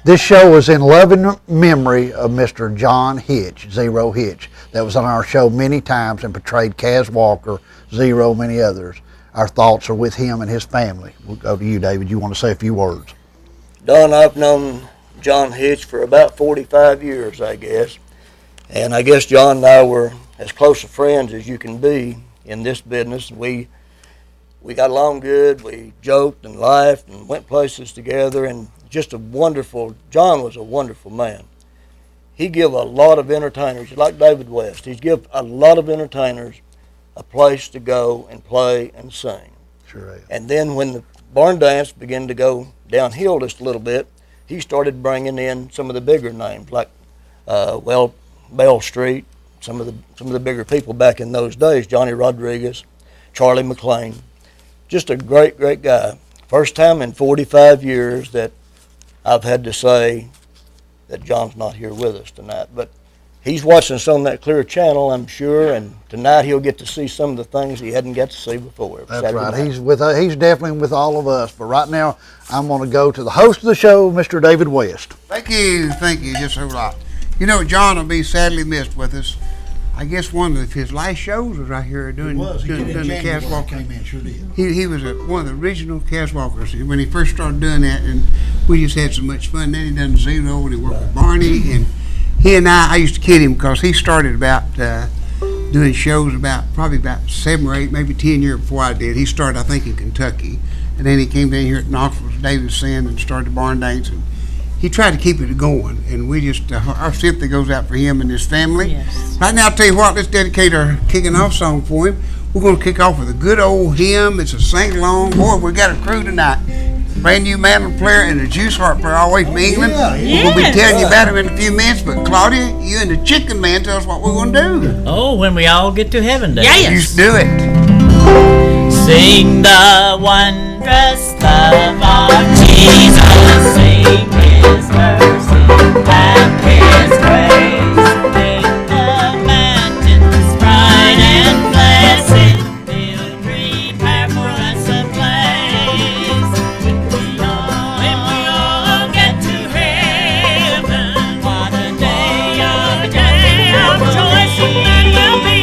This show was in loving memory of Mr. John Hitch, Zero Hitch, that was on our show many times and portrayed Cas Walker, Zero, many others. Our thoughts are with him and his family. We'll go to you, David. You want to say a few words? Don, I've known John Hitch for about 45 years, I guess. And I guess John and I were as close of friends as you can be in this business. We got along good. We joked and laughed and went places together, and just John was a wonderful man. He give a lot of entertainers, like David West, he'd give a lot of entertainers a place to go and play and sing. Sure is. And then when the barn dance began to go downhill just a little bit, he started bringing in some of the bigger names, like Bell Street, some of the bigger people back in those days, Johnny Rodriguez, Charlie McLean. Just a great, great guy. First time in 45 years that I've had to say that John's not here with us tonight. But he's watching some of that Clear Channel, I'm sure, and tonight he'll get to see some of the things he hadn't got to see before. That's Saturday right. night. He's definitely with all of us. But right now, I'm going to go to the host of the show, Mr. David West. Thank you, just a lot. You know, John will be sadly missed with us. I guess one of his last shows was right here doing the Cas Walker. Came in, sure did. He was one of the original Cas Walkers when he first started doing that, and we just had so much fun. Then he done Zero, and he worked with Barney, and he and I used to kid him because he started about doing shows probably about 7 or 8, maybe 10 years before I did. He started, I think, in Kentucky, and then he came down here at Knoxville with Davidson and started the barn dance. And he tried to keep it going, and we just, our sympathy goes out for him and his family. Yes. Right now, I'll tell you what, let's dedicate our kicking off song for him. We're going to kick off with a good old hymn. It's a sing-along. Boy, we got a crew tonight. Brand new mandolin player and a juice harp player all the way from England. Yeah. We're going to be telling you about him in a few minutes, but Claudia, you and the chicken man, tell us what we're going to do. Oh, when we all get to heaven, Dave. You Yes. do it. Sing the wondrous love of Jesus. Sing His mercy and His grace. In the mountains bright and blessed, He'll prepare for us a place. When we all get to heaven, what a day of rejoicing that will be.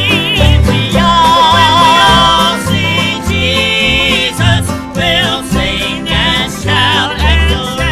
We all see Jesus, we'll sing and shout and glory.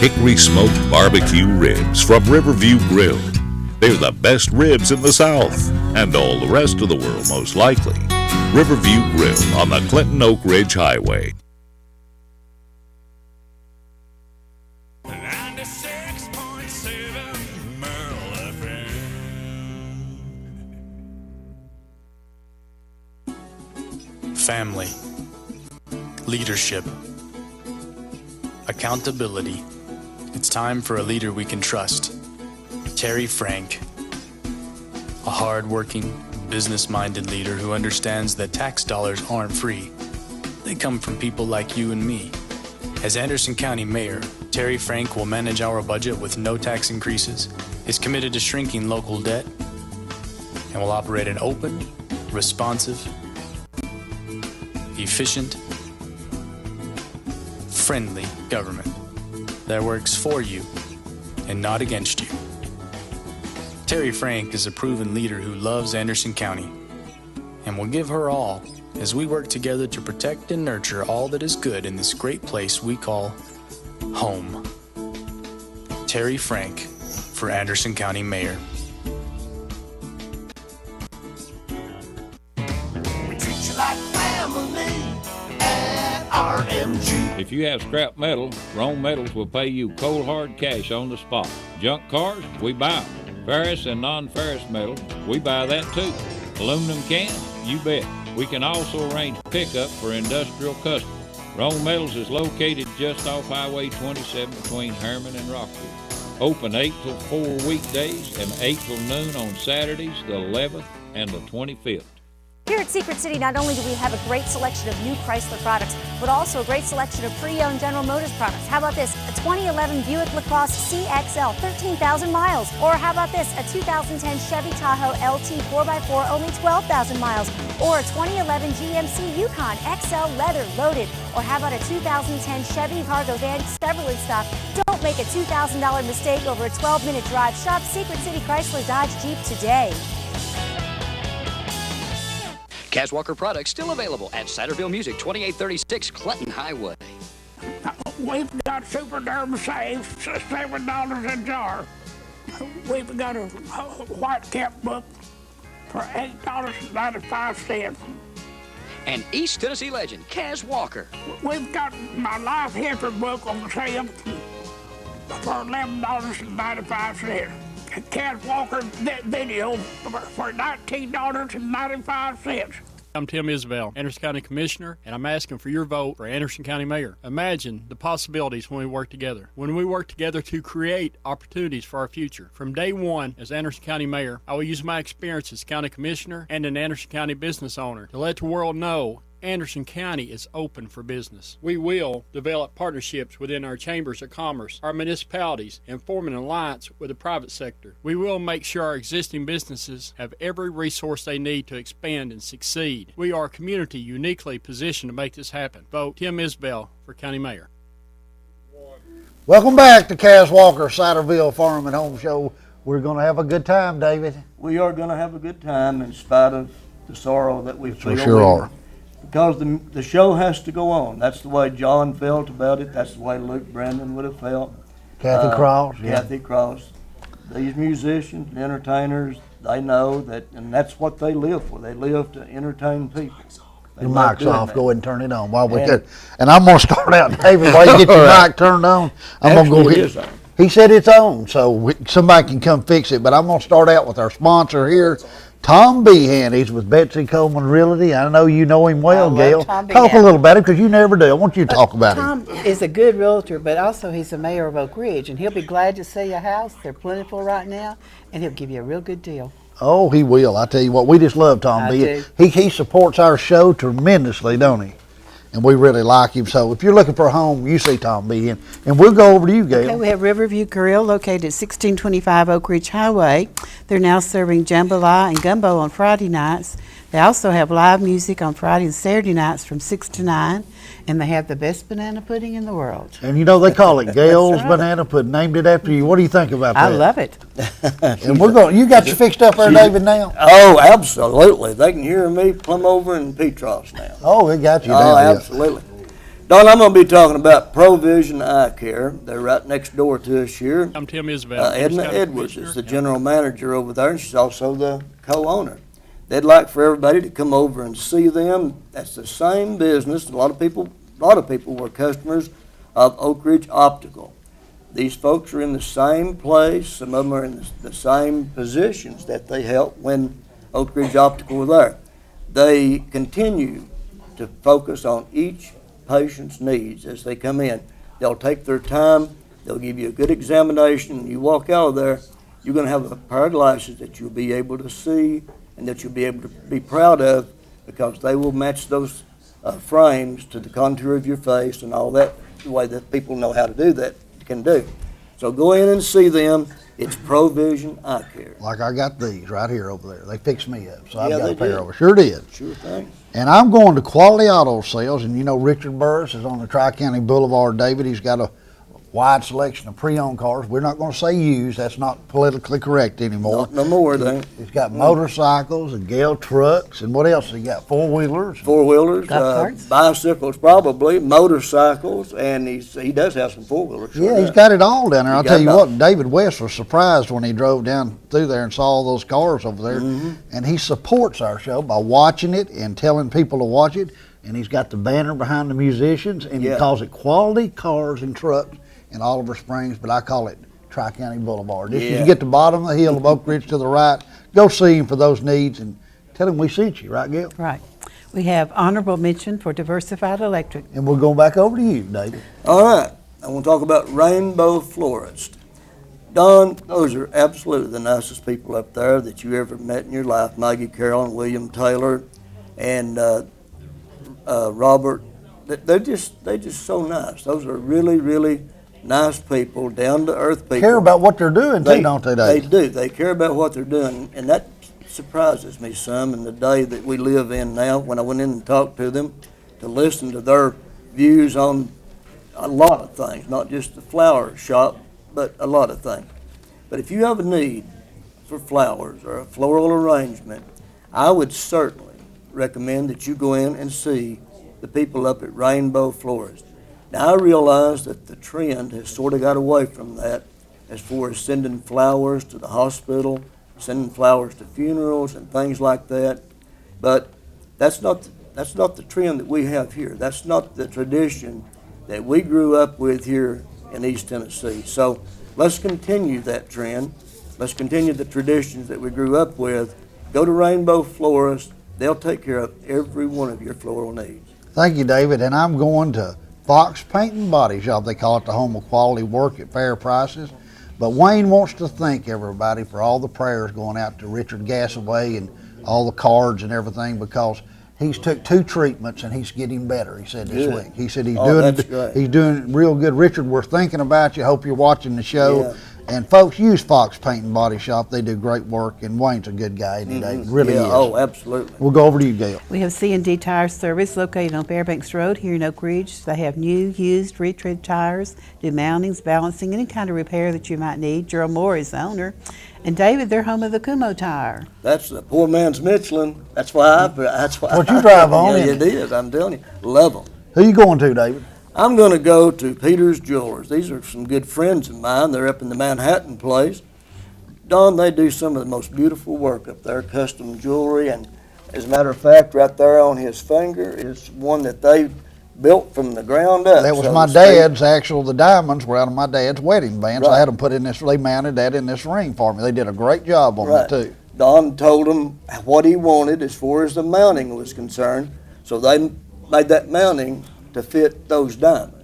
hickory smoked barbecue ribs from Riverview Grill. They're the best ribs in the South, and all the rest of the world most likely. Riverview Grill on the Clinton Oak Ridge Highway. 96.7 Merle FM. Family, leadership, accountability. It's time for a leader we can trust. Terry Frank, a hard-working, business-minded leader who understands that tax dollars aren't free. They come from people like you and me. As Anderson County Mayor, Terry Frank will manage our budget with no tax increases, is committed to shrinking local debt, and will operate an open, responsive, efficient, friendly government that works for you and not against you. Terry Frank is a proven leader who loves Anderson County and will give her all as we work together to protect and nurture all that is good in this great place we call home. Terry Frank for Anderson County Mayor. We treat you like family at RMG. If you have scrap metal, Rome Metals will pay you cold hard cash on the spot. Junk cars, we buy them. Ferrous and non-ferrous metal, we buy that too. Aluminum cans, you bet. We can also arrange pickup for industrial customers. Rome Metals is located just off Highway 27 between Herman and Rockwood. Open 8 till 4 weekdays and 8 till noon on Saturdays, the 11th and the 25th. Here at Secret City, not only do we have a great selection of new Chrysler products, but also a great selection of pre-owned General Motors products. How about this? A 2011 Buick LaCrosse CXL, 13,000 miles. Or how about this? A 2010 Chevy Tahoe LT 4x4, only 12,000 miles. Or a 2011 GMC Yukon XL leather loaded. Or how about a 2010 Chevy Cargo van Chevrolet stock? Don't make a $2,000 mistake over a 12-minute drive. Shop Secret City Chrysler Dodge Jeep today. Cas Walker products still available at Ciderville Music, 2836 Clinton Highway. We've got Super Derm Saves, $7 a jar. We've got a white cap book for $8.95. And East Tennessee legend, Cas Walker. We've got my life history book on sale for $11.95. Cas Walker video for $19.95. I'm Tim Isbell, Anderson County Commissioner, and I'm asking for your vote for Anderson County Mayor. Imagine the possibilities when we work together. When we work together to create opportunities for our future. From day one, as Anderson County Mayor, I will use my experience as County Commissioner and an Anderson County business owner to let the world know Anderson County is open for business. We will develop partnerships within our chambers of commerce, our municipalities, and form an alliance with the private sector. We will make sure our existing businesses have every resource they need to expand and succeed. We are a community uniquely positioned to make this happen. Vote Tim Isbell for County Mayor. Welcome back to Cas Walker, Ciderville Farm and Home Show. We're going to have a good time, David. We are going to have a good time in spite of the sorrow that we feel. We sure are. Because the show has to go on. That's the way John felt about it. That's the way Luke Brandon would have felt. Kathy Cross. Kathy Cross. These musicians, entertainers, they know that, and that's what they live for. They live to entertain people. Your mic's off. Go ahead and turn it on while we could. And I'm going to start out, David, while you get your mic turned on. I'm going to go hit. He said it's on, so somebody can come fix it. But I'm going to start out with our sponsor here, Tom Behan. He's with Betsy Coleman Realty. I know you know him well, Gail. Talk a little about him because you never do. I want you to talk about him. Tom is a good realtor, but also he's the mayor of Oak Ridge, and he'll be glad to sell you a house. They're plentiful right now, and he'll give you a real good deal. Oh, he will. I tell you what, we just love Tom Behan. He supports our show tremendously, don't he? And we really like him. So if you're looking for a home, you see Tom Behan. And we'll go over to you, Gail. Okay, we have Riverview Grill located at 1625 Oak Ridge Highway. They're now serving jambalaya and gumbo on Friday nights. They also have live music on Friday and Saturday nights from 6 to 9. And they have the best banana pudding in the world. And you know, they call it Gail's Banana Pudding, named it after you. What do you think about that? I love it. And you got you fixed up there, David, now? Oh, absolutely. They can hear me plumb over in Petros now. Oh, they got you down. Oh, absolutely. Don, I'm going to be talking about Provision Eye Care. They're right next door to us here. I'm Tim Isabel. Edna Edwards is the general manager over there, and she's also the co-owner. They'd like for everybody to come over and see them. That's the same business. A lot of people were customers of Oak Ridge Optical. These folks are in the same place. Some of them are in the same positions that they helped when Oak Ridge Optical were there. They continue to focus on each patient's needs as they come in. They'll take their time. They'll give you a good examination. When you walk out of there, you're going to have a pair of glasses that you'll be able to see and that you'll be able to be proud of, because they will match those frames to the contour of your face and all that, the way that people know how to do that can do. So go in and see them. It's Provision Eye Care. Like I got these right here over there. They fixed me up, so I've Yeah, got a they pair did. over. Sure did. Sure thing. And I'm going to Quality Auto Sales, and you know Richard Burris is on the Tri-County Boulevard, David. He's got a wide selection of pre-owned cars. We're not going to say used. That's not politically correct anymore. No more, they. He's got motorcycles and Gale trucks, and what else? He got four-wheelers. Four-wheelers, Golf-carts? bicycles probably, motorcycles, and he does have some four-wheelers. Sure Yeah, he's does. got it all down there. I'll He tell got you it all. what, David West was surprised when he drove down through there and saw all those cars over there. And he supports our show by watching it and telling people to watch it. And he's got the banner behind the musicians, and he Yeah. calls it Quality Cars and Trucks in Oliver Springs, but I call it Tri-County Boulevard. Just as Yeah. you get to the bottom of the hill of Oak Ridge to the right, go see him for those needs and tell him we sent you, right, Gail? Right. We have honorable mention for Diversified Electric. And we'll go back over to you, David. All right, I want to talk about Rainbow Florist. Don, those are absolutely the nicest people up there that you ever met in your life. Maggie Carroll and William Taylor and Robert. They're just so nice. Those are really, really nice people, down-to-earth people. Care about what they're doing, too, don't they, They David? do. They care about what they're doing, and that surprises me some in the day that we live in now. When I went in and talked to them, to listen to their views on a lot of things, not just the flower shop, but a lot of things. But if you have a need for flowers or a floral arrangement, I would certainly recommend that you go in and see the people up at Rainbow Florist. Now, I realize that the trend has sort of got away from that as far as sending flowers to the hospital, sending flowers to funerals and things like that. But that's not the trend that we have here. That's not the tradition that we grew up with here in East Tennessee. So let's continue that trend. Let's continue the traditions that we grew up with. Go to Rainbow Florist. They'll take care of every one of your floral needs. Thank you, David. And I'm going to Fox Paint and Body Shop. They call it the home of quality work at fair prices. But Wayne wants to thank everybody for all the prayers going out to Richard Gassaway and all the cards and everything, because he's took 2 treatments and he's getting better, he said this Good. week. He said he's That's great. doing real good. Richard, we're thinking about you. Hope you're watching the show. Yeah. And folks, use Fox Paint and Body Shop. They do great work, and Wayne's a good guy, isn't he, David? Really Yeah, is. oh, absolutely. We'll go over to you, Gail. We have C&D Tire Service located on Fairbanks Road here in Oak Ridge. They have new, used, retread tires, do mountings, balancing, any kind of repair that you might need. Gerald Moore is the owner. And David, they're home of the Kumo tire. That's the poor man's Michelin. That's why. What you drive on, Yeah, isn't it is. I'm telling you, love them. Who you going to, David? I'm going to go to Peter's Jewelers. These are some good friends of mine. They're up in the Manhattan place. Don, they do some of the most beautiful work up there, custom jewelry. And as a matter of fact, right there on his finger is one that they built from the ground up. That was so my to speak. dad's. The diamonds were out of my dad's wedding band, so I Right. had them put in this. They mounted that in this ring for me. They did a great job on Right. that too. Don told him what he wanted as far as the mounting was concerned, so they made that mounting to fit those diamonds.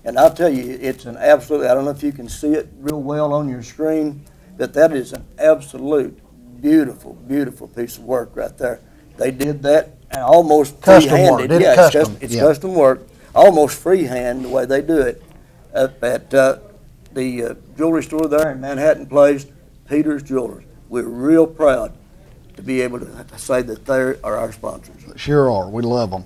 And I'll tell you, it's an absolute, I don't know if you can see it real well on your screen, but that is an absolute beautiful, beautiful piece of work right there. They did that almost Custom work. free-handed. Did it Yeah, custom. it's Yeah. custom work, almost freehand the way they do it up at the jewelry store there in Manhattan Place, Peter's Jewelers. We're real proud to be able to say that they are our sponsors. Sure are. We love them.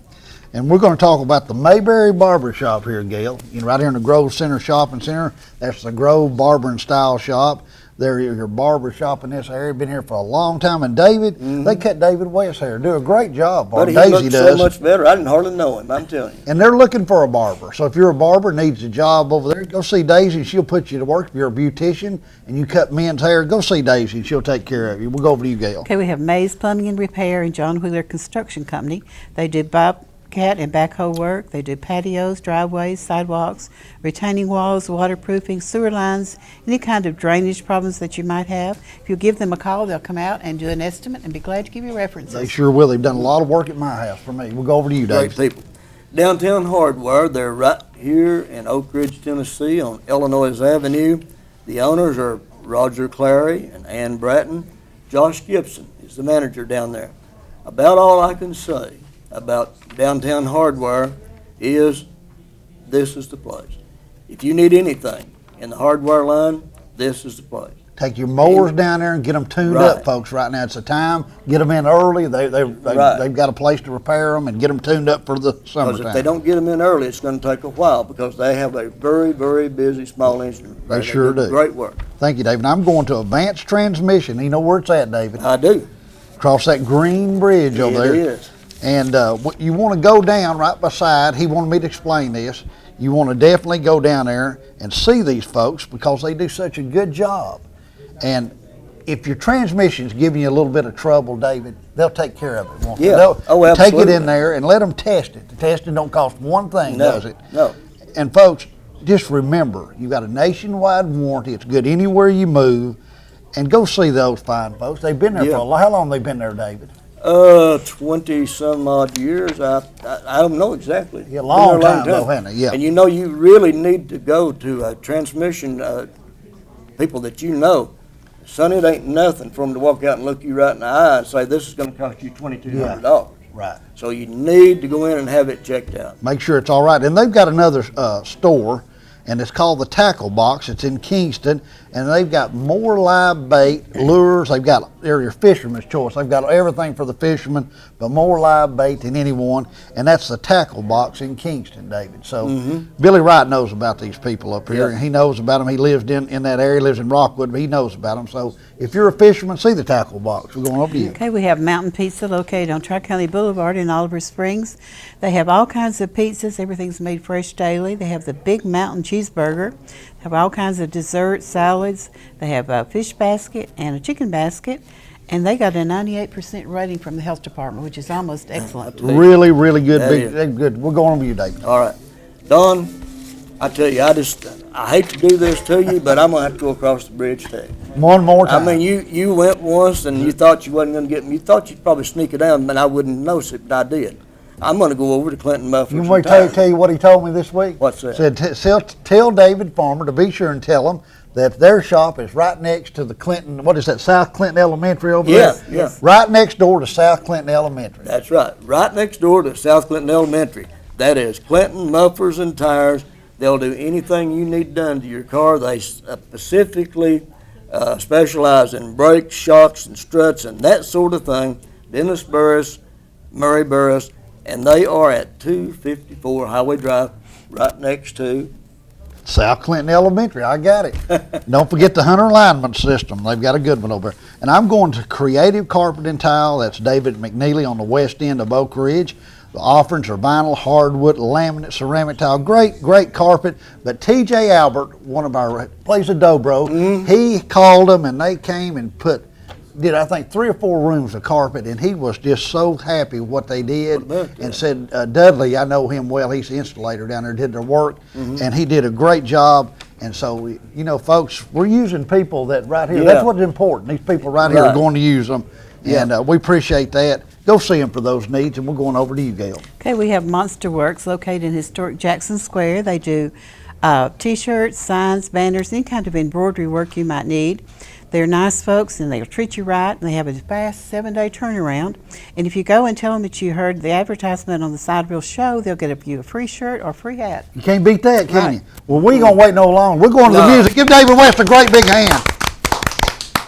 And we're going to talk about the Mayberry Barber Shop here, Gail. Right here in the Grove Center Shopping Center. That's the Grove Barber and Style Shop. They're your barber shop in this area. Been here for a long time. And David, they cut David West's hair. Do a great job. But he Daisy looks does. so much better. I didn't hardly know him, I'm telling you. And they're looking for a barber. So if you're a barber, needs a job over there, go see Daisy. She'll put you to work. If you're a beautician and you cut men's hair, go see Daisy and she'll take care of you. We'll go over to you, Gail. Okay, we have Mays Plumbing and Repair and John Wheeler Construction Company. They do bobcat and backhoe work. They do patios, driveways, sidewalks, retaining walls, waterproofing, sewer lines, any kind of drainage problems that you might have. If you give them a call, they'll come out and do an estimate and be glad to give you references. They sure will. They've done a lot of work at my house for me. We'll go over to you, Dave. Great people. Downtown Hardware, they're right here in Oak Ridge, Tennessee on Illinois Avenue. The owners are Roger Clary and Ann Bratton. Josh Gibson is the manager down there. About all I can say about Downtown Hardware is this is the place. If you need anything in the hardware line, this is the place. Take your mowers down there and get them tuned up, folks. Right now, it's the time. Get them in early. They've got a place to repair them and get them tuned up for the summertime. Because if they don't get them in early, it's going to take a while because they have a very, very busy small engine. They sure do. Great work. Thank you, David. I'm going to Advanced Transmission. You know where it's at, David? I do. Across that green bridge over there. It is. And you want to go down right beside, he wanted me to explain this, you want to definitely go down there and see these folks because they do such a good job. And if your transmission's giving you a little bit of trouble, David, they'll take care of it, won't they? Yeah. They'll take it in there and let them test it. The testing don't cost one thing, does it? No. And folks, just remember, you've got a nationwide warranty. It's good anywhere you move. And go see those fine folks. They've been there for a while. How long have they been there, David? 20 some odd years. I don't know exactly. Yeah, long time though, hasn't it? Yeah. And you know, you really need to go to transmission people that you know. Son, it ain't nothing for them to walk out and look you right in the eye and say, this is going to cost you $2,200. Right. So you need to go in and have it checked out. Make sure it's all right. And they've got another store, and it's called the Tackle Box. It's in Kingston, and they've got more live bait, lures. They're your fisherman's choice. They've got everything for the fishermen, but more live bait than anyone, and that's the Tackle Box in Kingston, David. So Billy Wright knows about these people up here, and he knows about them. He lives in that area, lives in Rockwood, but he knows about them. So if you're a fisherman, see the Tackle Box. We're going over to you. Okay, we have Mountain Pizza located on Tri-County Boulevard in Oliver Springs. They have all kinds of pizzas. Everything's made fresh daily. They have the Big Mountain Cheeseburger. They have all kinds of desserts, salads. They have a fish basket and a chicken basket. And they got a 98% rating from the health department, which is almost excellent. Really, really good. They're good. We're going over to you, David. All right. Don, I tell you, I hate to do this to you, but I'm going to have to go across the bridge to you. One more time. I mean, you went once and you thought you wasn't going to get me. You thought you'd probably sneak it down, but I wouldn't notice it, but I did. I'm going to go over to Clinton Mufflers. You want me to tell you what he told me this week? What's that? Said, tell David Farmer to be sure and tell him that their shop is right next to the Clinton, what is that, South Clinton Elementary over there? Yeah. Right next door to South Clinton Elementary. That's right. Right next door to South Clinton Elementary. That is Clinton Mufflers and Tires. They'll do anything you need done to your car. They specifically specialize in brakes, shocks, and struts, and that sort of thing. Dennis Burris, Murray Burris, and they are at 254 Highway Drive, right next to South Clinton Elementary. I got it. Don't forget the Hunter Alignment System. They've got a good one over there. And I'm going to Creative Carpet and Tile. That's David McNeely on the west end of Oak Ridge. The offerings are vinyl, hardwood, laminate, ceramic tile. Great carpet. But TJ Albert, one of our plays of Dobro, he called them and they came and did I think 3 or 4 rooms of carpet, and he was just so happy what they did, and said, Dudley, I know him well, he's the installator down there, did their work, and he did a great job. And so, you know, folks, we're using people that right here, that's what's important. These people right here are going to use them, and we appreciate that. Go see them for those needs, and we're going over to you, Gail. Okay, we have Monster Works located in historic Jackson Square. They do T-shirts, signs, banners, any kind of embroidery work you might need. They're nice folks, and they'll treat you right, and they have a fast 7-day turnaround. And if you go and tell them that you heard the advertisement on the Ciderville show, they'll get you a free shirt or a free hat. You can't beat that, can you? Well, we ain't going to wait no longer. We're going to the music. Give David West a great big hand.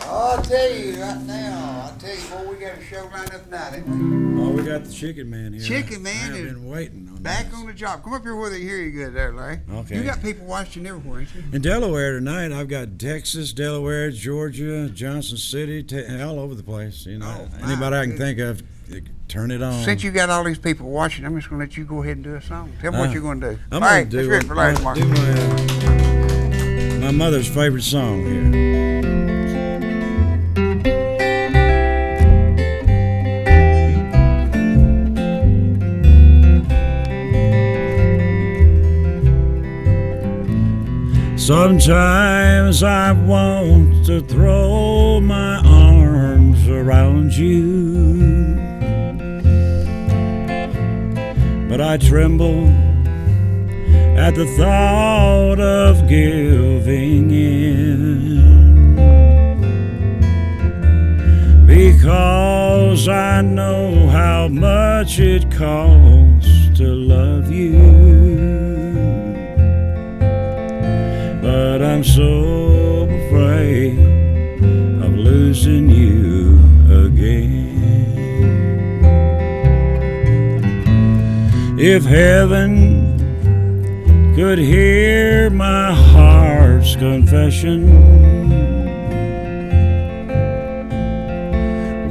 I'll tell you right now, boy, we got a show lined up tonight, ain't we? Oh, we got the Chicken Man here. Chicken Man I've is been waiting on Back on the job. Come up here where they hear you good there, Larry. Okay. You got people watching everywhere, ain't you? In Delaware tonight, I've got Texas, Delaware, Georgia, Johnson City, all over the place. You know, anybody I can think of, turn it on. Since you got all these people watching, I'm just going to let you go ahead and do a song. Tell me what you're going to do. I'm all going right, to let's do, hear it for Larry Mark. my mother's favorite song here. Sometimes I want to throw my arms around you, but I tremble at the thought of giving in, because I know how much it costs to love you. But I'm so afraid of losing you again. If heaven could hear my heart's confession,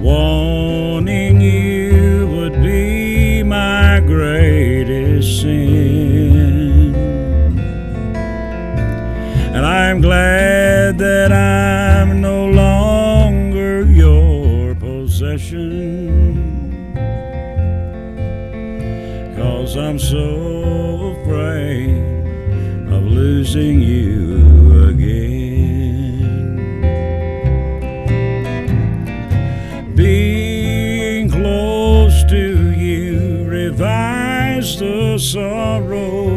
wanting you would be my greatest sin. And I'm glad that I'm no longer your possession, 'cause I'm so afraid of losing you again. Being close to you revives the sorrow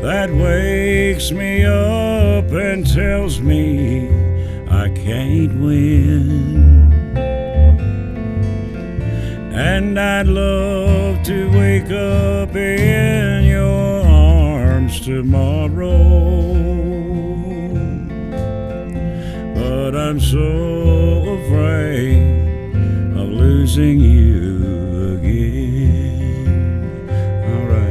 that wakes me up and tells me I can't win. And I'd love to wake up in your arms tomorrow, but I'm so afraid of losing you again. All right.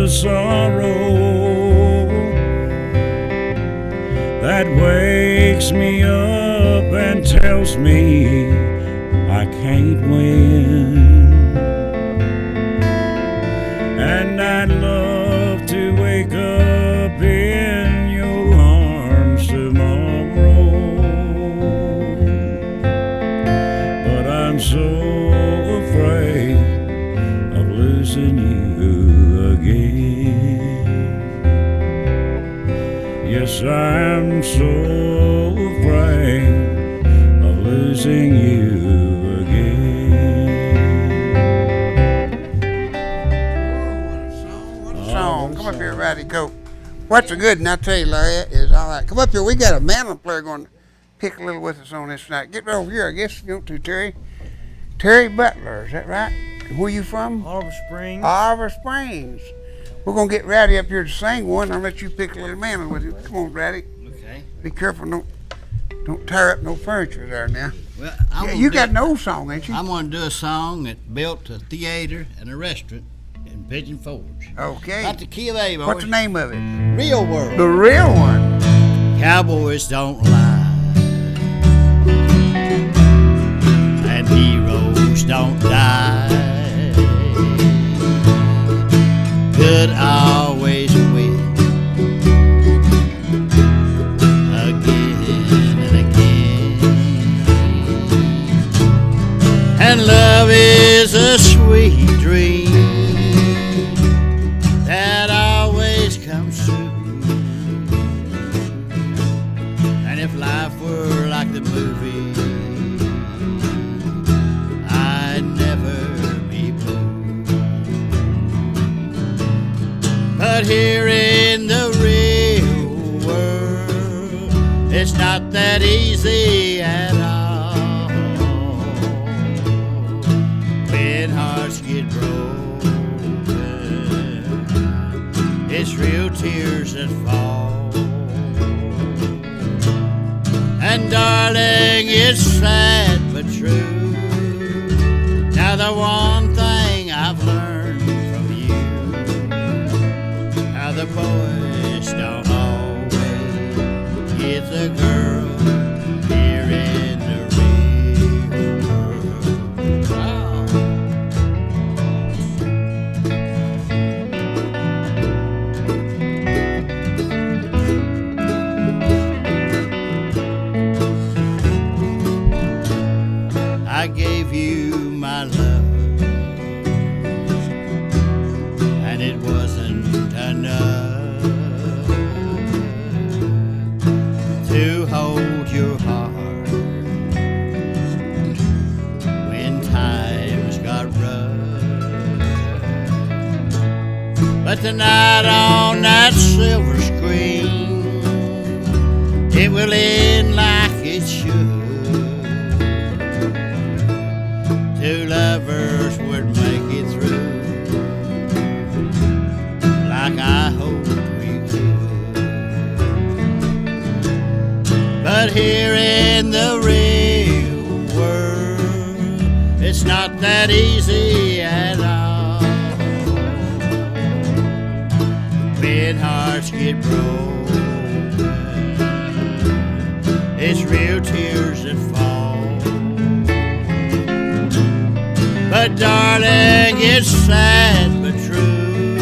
Sorrow that wakes me up and tells me I can't win. And I'd love to wake up in your arms tomorrow, but I'm so afraid of losing you again. Yes, I'm so afraid of losing you again. What a song. Come up here, Ratty Coat. What's a good, and I tell you, Larry, is all right. Come up here. We got a mandolin player going to pick a little with us on this night. Get right over here, I guess you want to, Terry. Terry Butler, is that right? Where you from? Oliver Springs. Oliver Springs. We're going to get Ratty up here to sing one. I'll let you pick a little mandolin with you. Come on, Ratty. Okay. Be careful. Don't tear up no furniture there now. Well, you got an old song, ain't you? I'm going to do a song that built a theater and a restaurant in Pigeon Forge. Okay. Got the key of A, boys. What's the name of it? Real World. The Real One. Cowboys don't lie, and heroes don't die. Good always win, again and again. And love is a sweet dream that always comes true. And if life were like the movie, I'd never be blue. But here in the real world, it's not that easy at all. tears that fall. And darling, it's sad but true. Now the one thing I've learned from you, how the boys don't always get the girl here in the real world. Oh. I gave you my love, and it wasn't enough to hold your heart when times got rough. But tonight on that silver screen, it will end like it should. Two lovers would make it through like I hoped we could. But here in the real world, it's not that easy at all. When hearts get broken, it's real tears that fall. But darling, it's sad but true.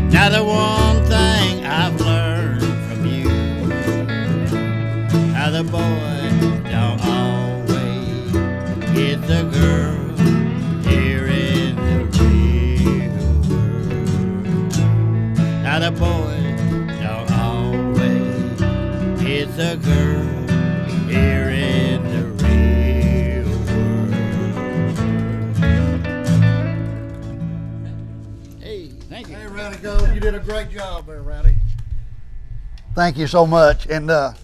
Now the one thing I've learned from you, how the boy don't always get the girl here in the real world. Now the boy don't always get the girl here in the real world. Thank you. Hey, Rowdy Gold, you did a great job there, Rowdy. Thank you so much. And I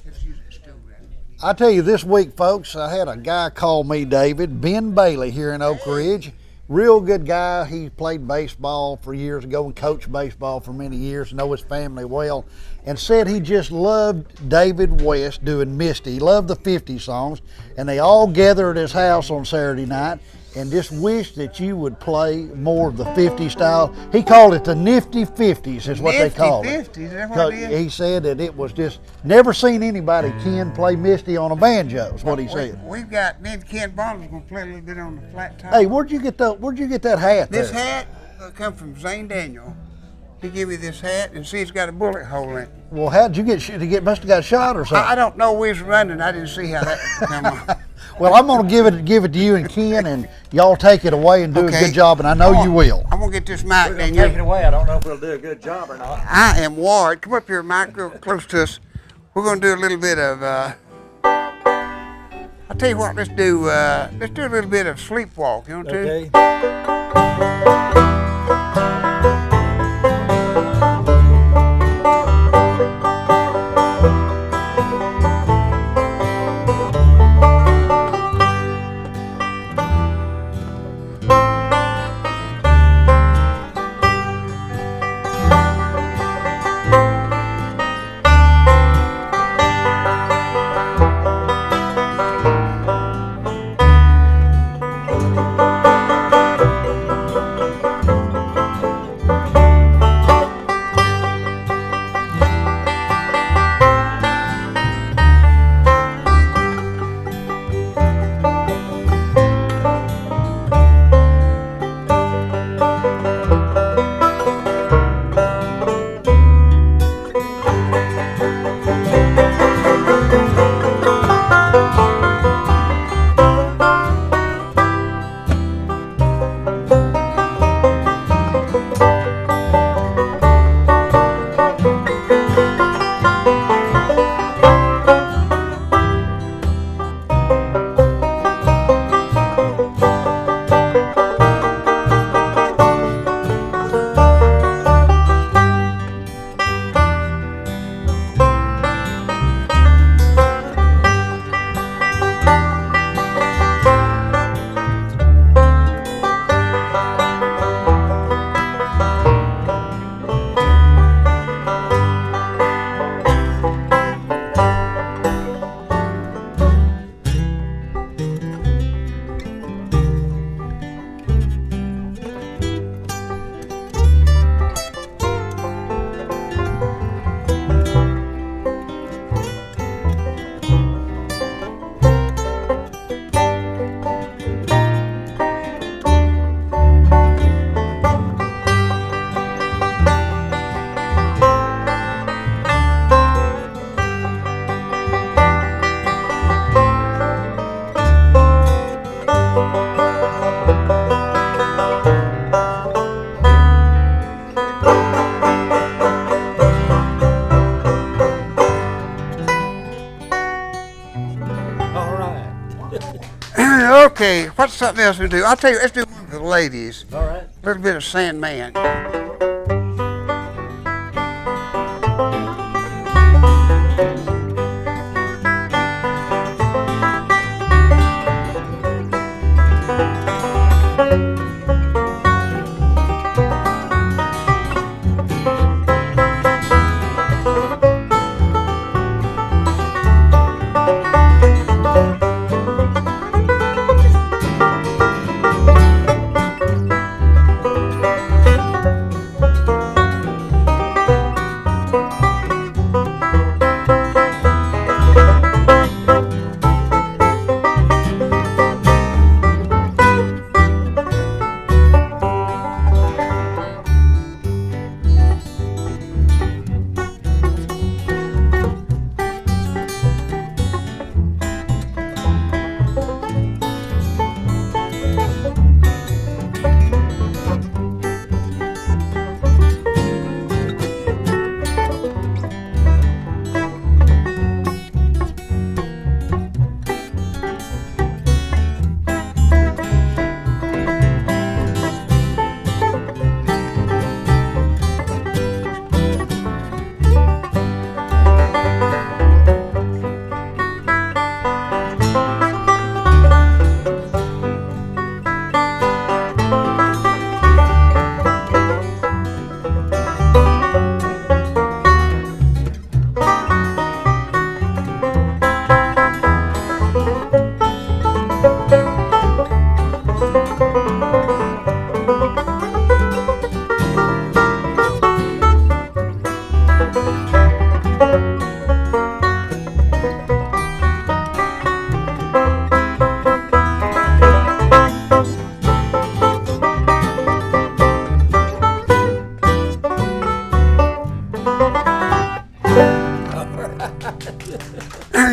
tell you, this week, folks, I had a guy call me, David, Ben Bailey here in Oak Ridge. Real good guy. He played baseball for years ago and coached baseball for many years, know his family well, and said he just loved David West doing Misty. He loved the 50 songs, and they all gathered at his house on Saturday night and just wished that you would play more of the 50 style. He called it the Nifty 50s is what they called it. Nifty 50s, is that what it is? He said that it was just, never seen anybody, Ken, play Misty on a banjo, is what he said. We've got, me and Ken Barnes going to play a little bit on the flat top. Hey, where'd you get that hat This there? hat come from Zane Daniel. He gave me this hat, and see it's got a bullet hole in it. Well, how'd you get, must have got shot or something. I don't know, we was running, I didn't see how that come on. Well, I'm going to give it to you and Ken, and y'all take it away and do a good job, and I know you will. I'm going to get this mic down Take it away. I don't know if we'll do a good job or not. I am Ward. Come up here, Mike, real close to us. We're going to do a little bit of, I'll tell you what, let's do a little bit of Sleepwalk, you want to? Okay. Okay, what's something else we do? I'll tell you, let's do one for the ladies. All right. A little bit of Sandman.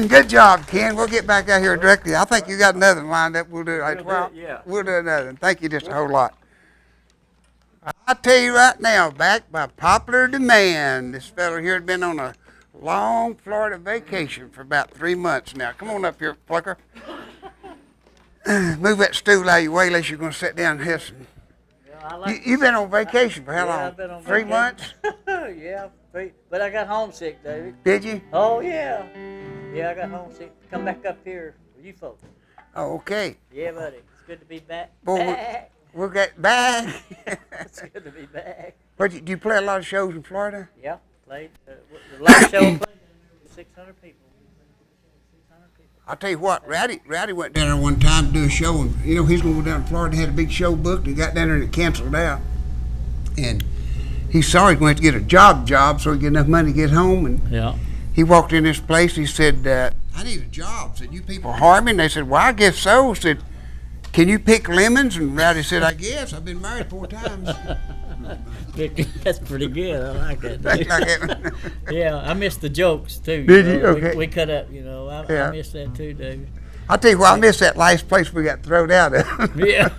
Good job, Ken. We'll get back out here directly. I think you got another one lined up. We'll do it right. Well, yeah. We'll do another one. Thank you just a whole lot. I'll tell you right now, back by popular demand, this fella here had been on a long Florida vacation for about 3 months now. Come on up here, Plucker. Move that stool out of your way unless you're going to sit down and have some. You've been on vacation for how long? I've been on 3 vacation. months? Yeah, but I got homesick, David. Did you? Oh, yeah. Yeah, I got homesick. Come back up here with you folks. Oh, okay. Yeah, buddy. It's good to be back. Boy, we'll get back. It's good to be back. Do you play a lot of shows in Florida? Yeah, played. The last show played 600 people. I'll tell you what, Rowdy went down there one time to do a show, and you know he's going to go down to Florida and had a big show booked. He got down there and it canceled out. And he saw he's going to have to get a job so he get enough money to get home. And yeah. He walked in this place. He said, "I need a job." Said, "You people hire me?" And they said, "Well, I guess so." Said, "Can you pick lemons?" And Rowdy said, "I guess. I've been married 4 times." That's pretty good. I like that. Like Yeah, I missed the jokes too. Did you? Okay. We cut up. I missed that too, David. I'll tell you what, I missed that last place we got thrown out of. Yeah.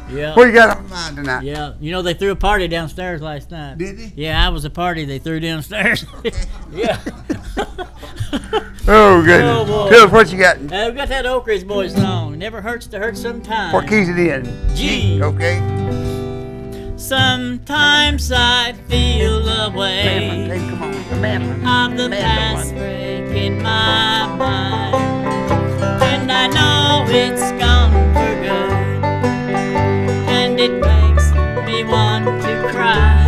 Yeah. What you got on mind tonight? Yeah, they threw a party downstairs last night. Did they? Yeah, I was a party they threw downstairs. Yeah. Oh, goodness. Oh, boy. Tell us what you got. We got that Oak Ridge Boys song. Never hurts to hurt sometimes. What key's it in? G. Okay. Sometimes I feel the weight of the past breaking my mind, and I know it's gone for good, and it makes me want to cry.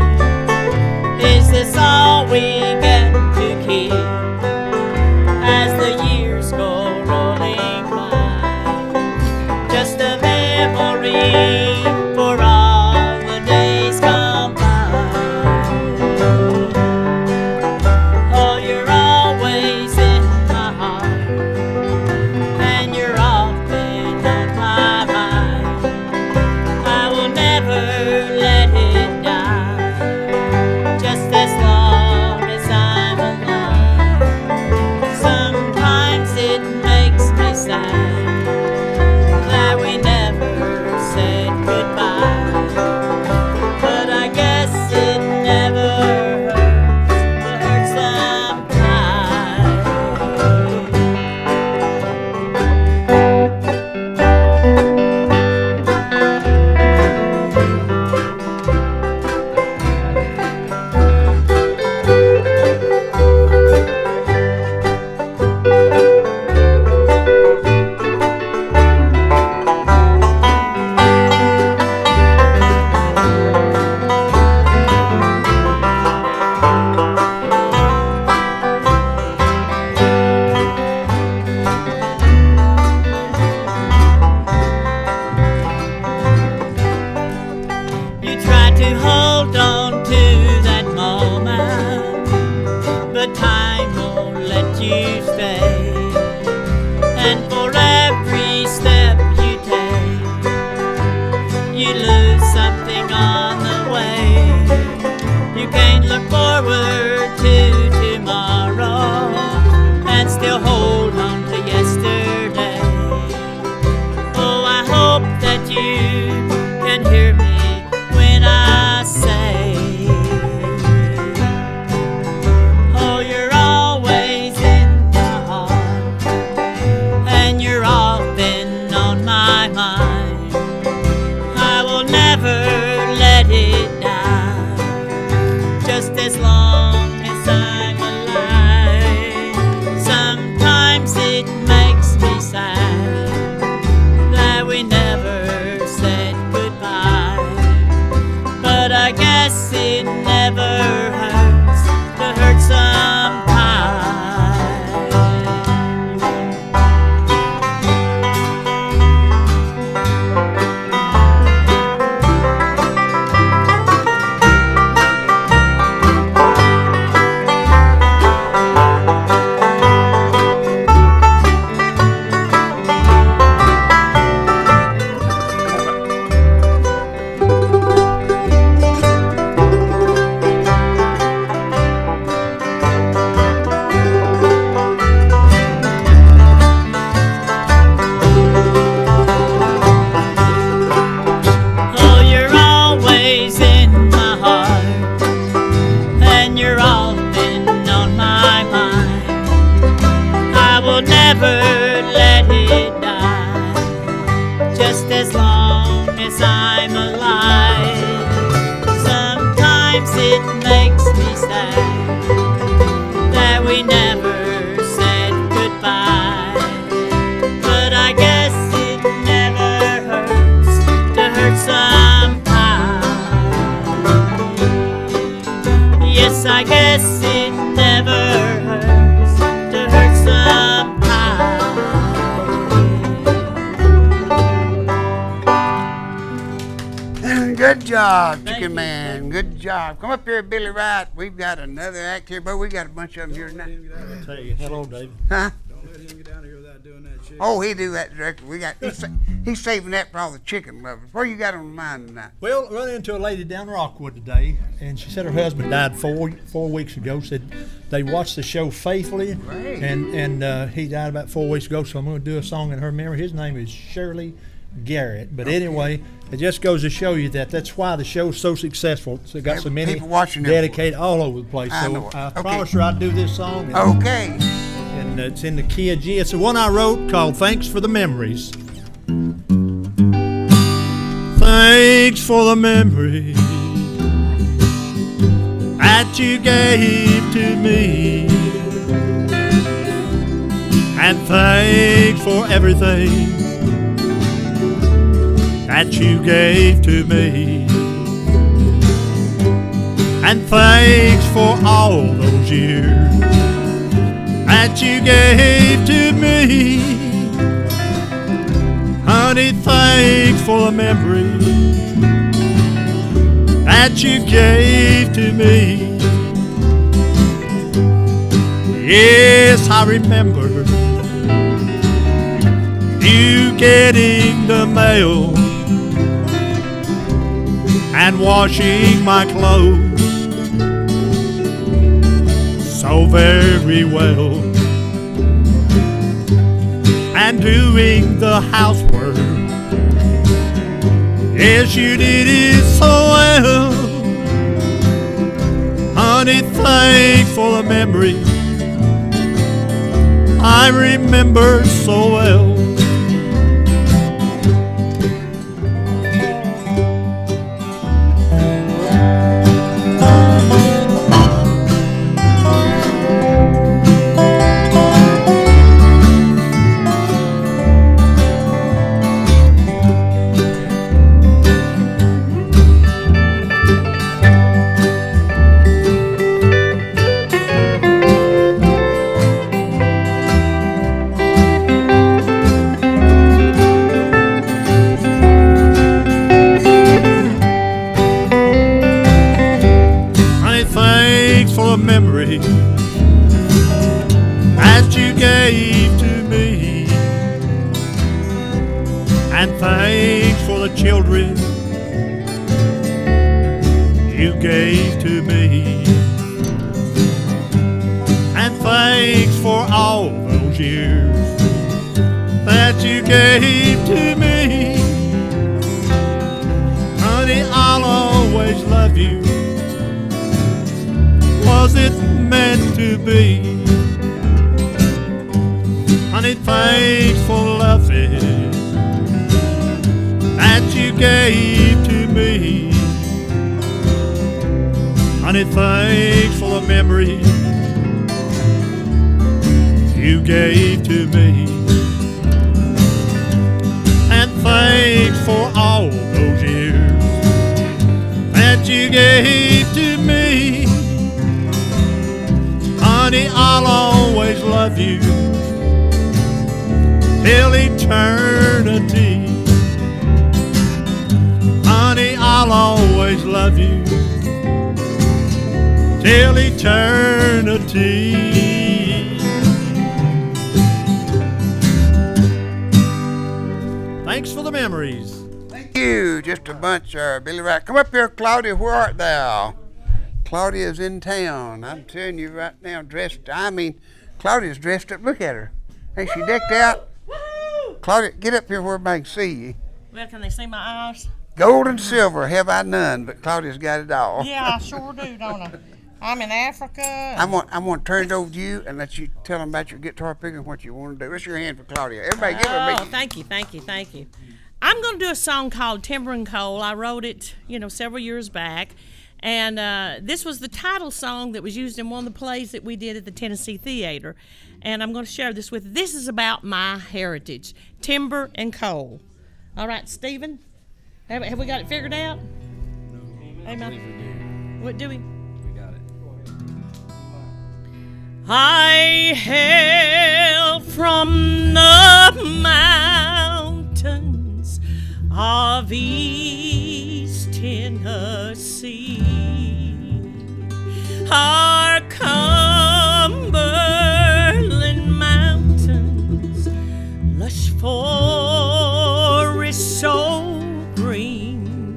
Is this all we get to keep as the years go rolling by? Just a memory for all the days gone by. Oh, you're always in my heart, and you're often on guess it never hurts to hurt some pie. Oh, you're always in my heart, and you're often on my mind. I will never let it die, just as long as I'm alive. Sometimes it makes me sad that we never said goodbye, but I guess it never hurts to hurt some pie. Yes, I guess it never hurts to hurt some pie. Good job, Chicken Man. Good job. Come up here, Billy Wright. We've got another act here, but we got a bunch of them here tonight. Tell you, hello, David. Huh? Don't let him get down here without doing that shit. Oh, he do that directly. He's saving that for all the chicken lovers. Where you got on mind tonight? Well, run into a lady down Rockwood today, and she said her husband died four weeks ago. Said they watched the show faithfully, Great. and he died about 4 weeks ago. So I'm going to do a song in her memory. His name is Shirley Garrett. But anyway, it just goes to show you that that's why the show's so successful. So it got so many People watching it. dedicated all over the place. I So know it. I Okay. promised her I'd do this song. Okay. And it's in the key of G. It's the one I wrote called Thanks for the Memories. Thanks for the memories that you gave to me, and thanks for everything that you gave to me, and thanks for all those years that you gave to me. Honey, thanks for the memories that you gave to me. Yes, I remember you getting the mail and washing my clothes so very well, and doing the housework. Yes, you did it so well. Honey, thanks for the memory I remember so well. Memory that you gave to me, and thanks for the children you gave to me, and thanks for all those years that you gave to me. Honey, I'll always love you. Was it meant to be? Honey, thanks for loving that you gave to me. Honey, thanks for the memory you gave to me. And thanks for all those years that you gave to me. Honey, I'll always love you till eternity. Honey, I'll always love you till eternity. Thanks for the memories. Thank you. Just a bunch of Billy Wright. Come up here, Claudia. Where art thou? Claudia's in town. I'm telling you right now, Claudia's dressed up. Look at her. Ain't she decked out? Claudia, get up here where everybody can see you. Well, can they see my eyes? Gold and silver have I none, but Claudia's got it all. Yeah, I sure do, don't I? I'm in Africa. I'm gonna turn it over to you and let you tell them about your guitar picking and what you want to do. What's your hand for Claudia? Everybody give her a big... Thank you. I'm going to do a song called Timber and Coal. I wrote it, several years back. And this was the title song that was used in one of the plays that we did at the Tennessee Theater. And I'm going to share this with you. This is about my heritage, timber and coal. All right, Stephen, have we got it figured out? Hey, what do we? We got it. I hail from the mountains of East Tennessee. Our Cumberland mountains, lush forest so green.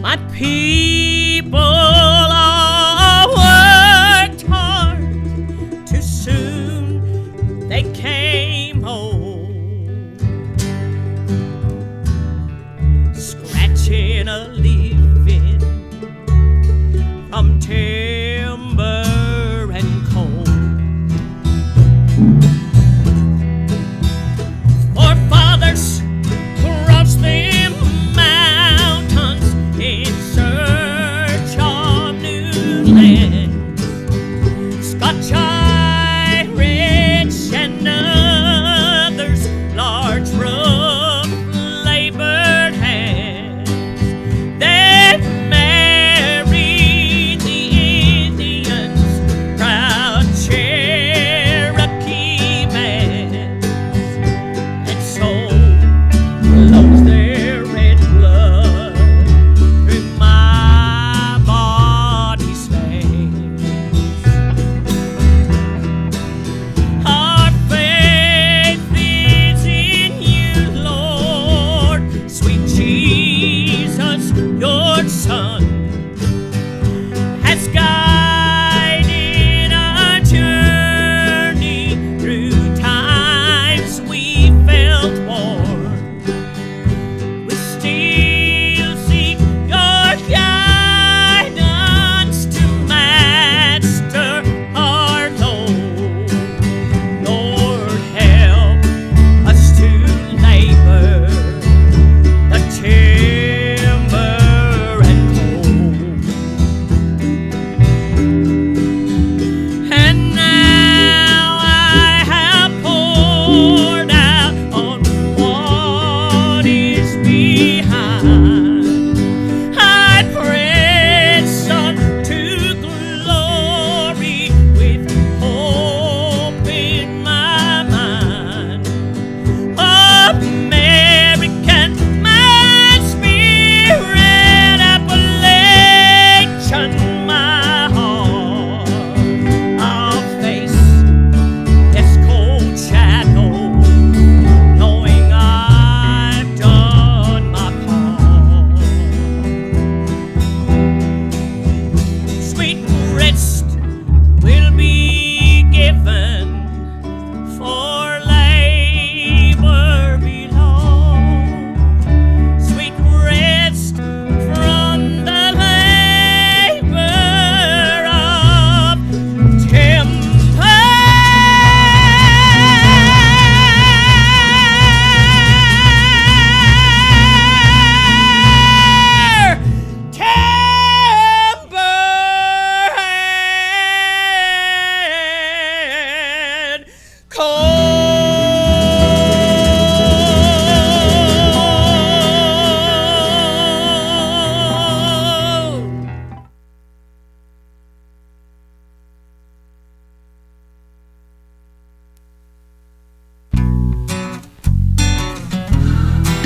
My people all worked hard, too soon they came home, scratching a living from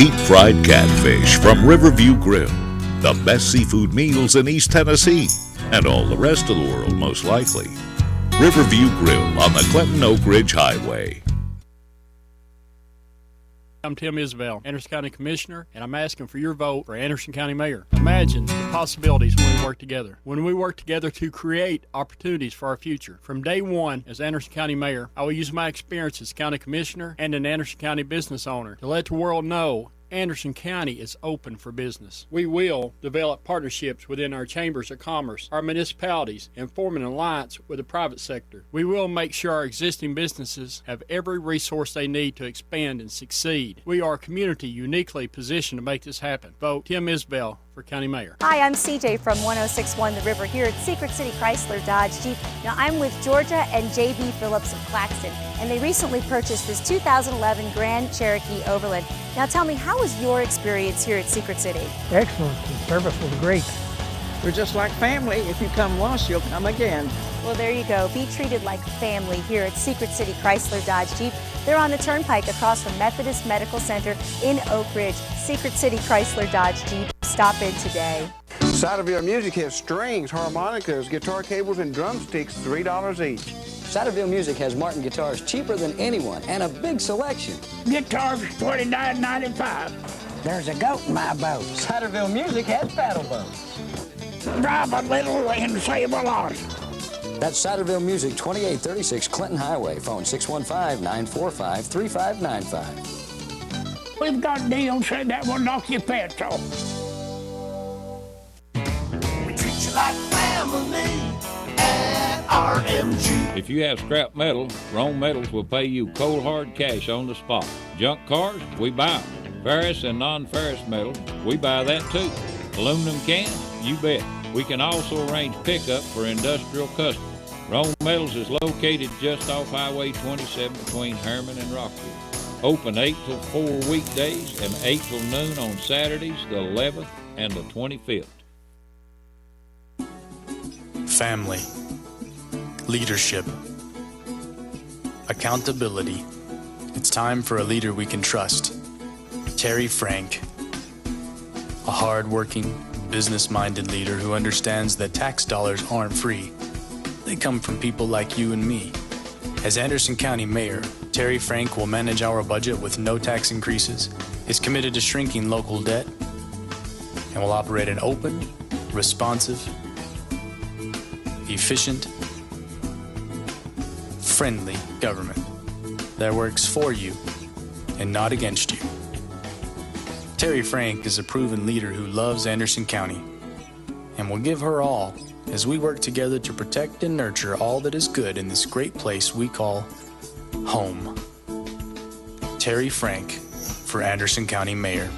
deep-fried catfish from Riverview Grill, the best seafood meals in East Tennessee, and all the rest of the world most likely. Riverview Grill on the Clinton Oak Ridge Highway. I'm Tim Isbell, Anderson County Commissioner, and I'm asking for your vote for Anderson County Mayor. Imagine the possibilities when we work together. When we work together to create opportunities for our future. From day one, as Anderson County Mayor, I will use my experience as County Commissioner and an Anderson County business owner to let the world know Anderson County is open for business. We will develop partnerships within our chambers of commerce, our municipalities, and form an alliance with the private sector. We will make sure our existing businesses have every resource they need to expand and succeed. We are a community uniquely positioned to make this happen. Vote Tim Isbell for County Mayor. Hi, I'm CJ from 106.1 The River here at Secret City Chrysler Dodge Jeep. Now I'm with Georgia and JB Phillips of Claxton, and they recently purchased this 2011 Grand Cherokee Overland. Now tell me, how was your experience here at Secret City? Excellent. The service was great. We're just like family. If you come once, you'll come again. Well, there you go. Be treated like family here at Secret City Chrysler Dodge Jeep. They're on the Turnpike across from Methodist Medical Center in Oak Ridge. Secret City Chrysler Dodge Jeep. Stop in today. Ciderville Music has strings, harmonicas, guitar cables, and drumsticks, $3 each. Ciderville Music has Martin guitars cheaper than anyone and a big selection. Guitars $29.95. There's a goat in my boat. Ciderville Music has paddle boats. Drive a little and save a lot. That's Ciderville Music, 2836 Clinton Highway. Phone 615-945-3595. We've got deals that will knock your pants off. We treat you like family at RMG. If you have scrap metal, Rome Metals will pay you cold hard cash on the spot. Junk cars, we buy them. Ferrous and non-ferrous metal, we buy that too. Aluminum cans, you bet. We can also arrange pickup for industrial customers. Rome Metals is located just off Highway 27 between Herman and Rockville. Open 8 till 4 weekdays and 8 till noon on Saturdays, the 11th and the 25th. Family, leadership, accountability. It's time for a leader we can trust. Terry Frank, a hard-working, business-minded leader who understands that tax dollars aren't free. They come from people like you and me. As Anderson County Mayor, Terry Frank will manage our budget with no tax increases, is committed to shrinking local debt, and will operate an open, responsive, efficient, friendly government that works for you and not against you. Terry Frank is a proven leader who loves Anderson County and will give her all as we work together to protect and nurture all that is good in this great place we call home. Terry Frank for Anderson County Mayor.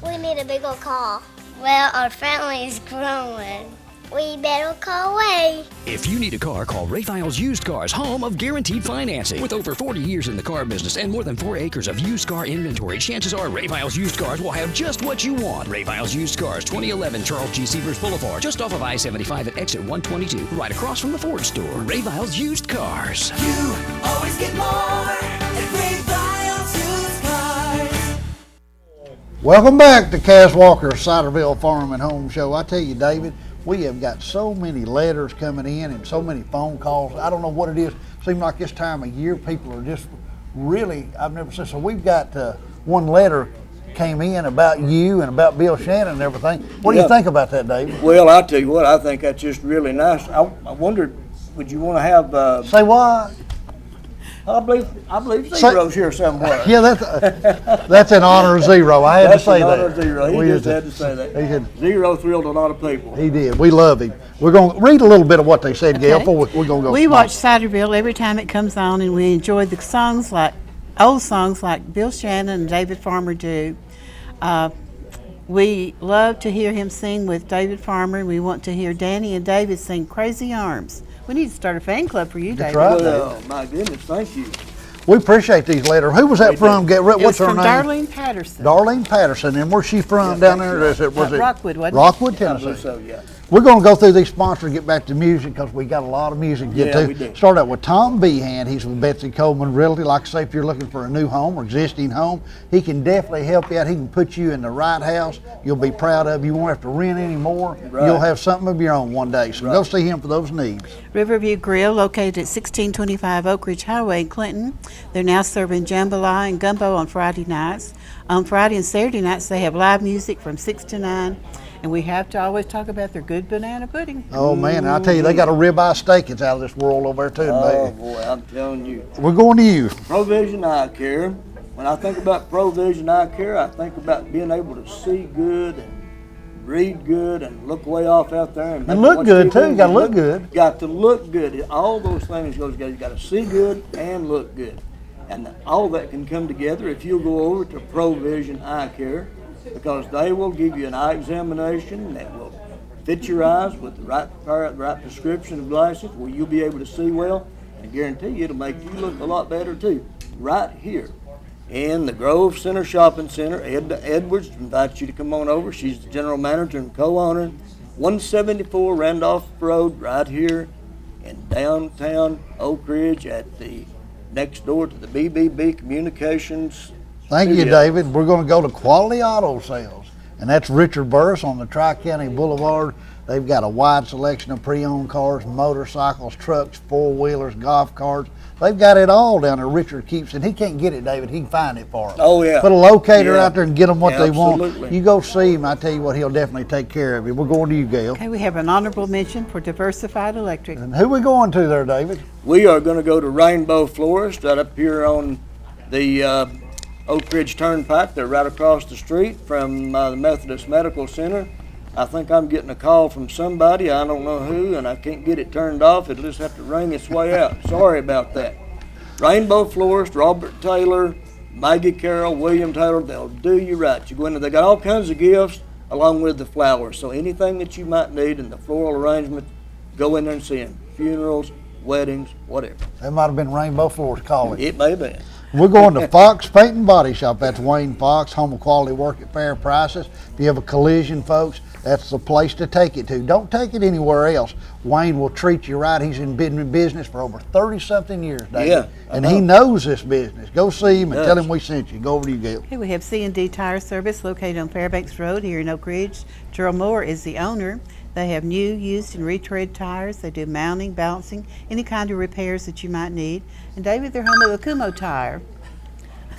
We need a bigger car. Well, our family is growing. We better call Ray. If you need a car, call Ray Files Used Cars, home of guaranteed financing. With over 40 years in the car business and more than 4 acres of used car inventory, chances are Ray Files Used Cars will have just what you want. Ray Files Used Cars, 2011 Charles G. Severs Boulevard, just off of I-75 at exit 122, right across from the Ford store. Ray Files Used Cars. You always get more at Ray Files Used Cars. Welcome back to Cas Walker Ciderville Farm and Home Show. I tell you, David, we have got so many letters coming in and so many phone calls. I don't know what it is. Seems like this time of year people are just really, I've never seen. So we've got one letter came in about you and about Bill Shannon and everything. What do you think about that, David? Well, I'll tell you what, I think that's just really nice. I wondered, would you want to have... Say what? I believe Zero's here somewhere. Yeah, that's in honor of Zero. I had to say that. That's in honor of Zero. He just had to say that. Zero thrilled a lot of people. He did. We love him. We're going to read a little bit of what they said, Gail, before we're going to go. We watch Ciderville every time it comes on, and we enjoy the songs old songs like Bill Shannon and David Farmer do. We love to hear him sing with David Farmer, and we want to hear Danny and David sing Crazy Arms. We need to start a fan club for you, David. That's right. Oh, my goodness, thank you. We appreciate these letters. Who was that from? What's her name? Darlene Patterson. Darlene Patterson. And where's she from down there? Was it Rockwood, wasn't it? Rockwood, Tennessee. So, yeah. We're going to go through these sponsors and get back to music because we got a lot of music to get Yeah, to. we do. Start out with Tom Behan. He's with Betsy Coleman Realty. Like I say, if you're looking for a new home or existing home, he can definitely help you out. He can put you in the right house. You'll be proud of. You won't have to rent anymore. Right. You'll have something of your own one day. So go see him for those needs. Riverview Grill, located at 1625 Oak Ridge Highway in Clinton. They're now serving jambalaya and gumbo on Friday nights. On Friday and Saturday nights, they have live music from 6 to 9. And we have to always talk about their good banana pudding. Oh, man, and I tell you, they got a ribeye steak that's out of this world over there, too. Oh, baby. boy, I'm telling you. We're going to you. Provision Eye Care. When I think about Provision Eye Care, I think about being able to see good and read good and look way off out there. And look good, too. You got to look good. Got to look good. All those things go together. You got to see good and look good. And all that can come together if you'll go over to Provision Eye Care, because they will give you an eye examination that will fit your eyes with the right prescription of glasses where you'll be able to see well. And I guarantee you it'll make you look a lot better too. Right here in the Grove Center Shopping Center, Edna Edwards invites you to come on over. She's the general manager and co-owner. 174 Randolph Road, right here in downtown Oak Ridge at the next door to the BBB Communications. Thank you, Studio. David. We're going to go to Quality Auto Sales, and that's Richard Burris on the Tri-County Boulevard. They've got a wide selection of pre-owned cars, motorcycles, trucks, four-wheelers, golf carts. They've got it all down there. Richard keeps it. He can't get it, David. He can find it for them. Oh, yeah. Put a locator Yeah. out there and get them what they want. Absolutely. You go see him. I tell you what, he'll definitely take care of you. We're going to you, Gail. Okay, we have an honorable mention for Diversified Electric. And who we going to there, David? We are going to go to Rainbow Florist right up here on the Oak Ridge Turnpike. They're right across the street from the Methodist Medical Center. I think I'm getting a call from somebody, I don't know who, and I can't get it turned off. It'll just have to ring its way out. Sorry about that. Rainbow Florist, Robert Taylor, Maggie Carroll, William Taylor, they'll do you right. You go in there, they got all kinds of gifts along with the flowers. So anything that you might need in the floral arrangement, go in there and see them. Funerals, weddings, whatever. That might have been Rainbow Florist calling. It may be. We're going to Fox Paint and Body Shop. That's Wayne Fox, home of quality work at fair prices. If you have a collision, folks, that's the place to take it to. Don't take it anywhere else. Wayne will treat you right. He's been in business for over 30-something years, David. Yeah, and he knows this business. Go see him and Yes. tell him we sent you. Go over to you, Gail. Okay, we have C&D Tire Service located on Fairbanks Road here in Oak Ridge. Gerald Moore is the owner. They have new, used, and retread tires. They do mounting, balancing, any kind of repairs that you might need. And David, they're home of the Kumo tire.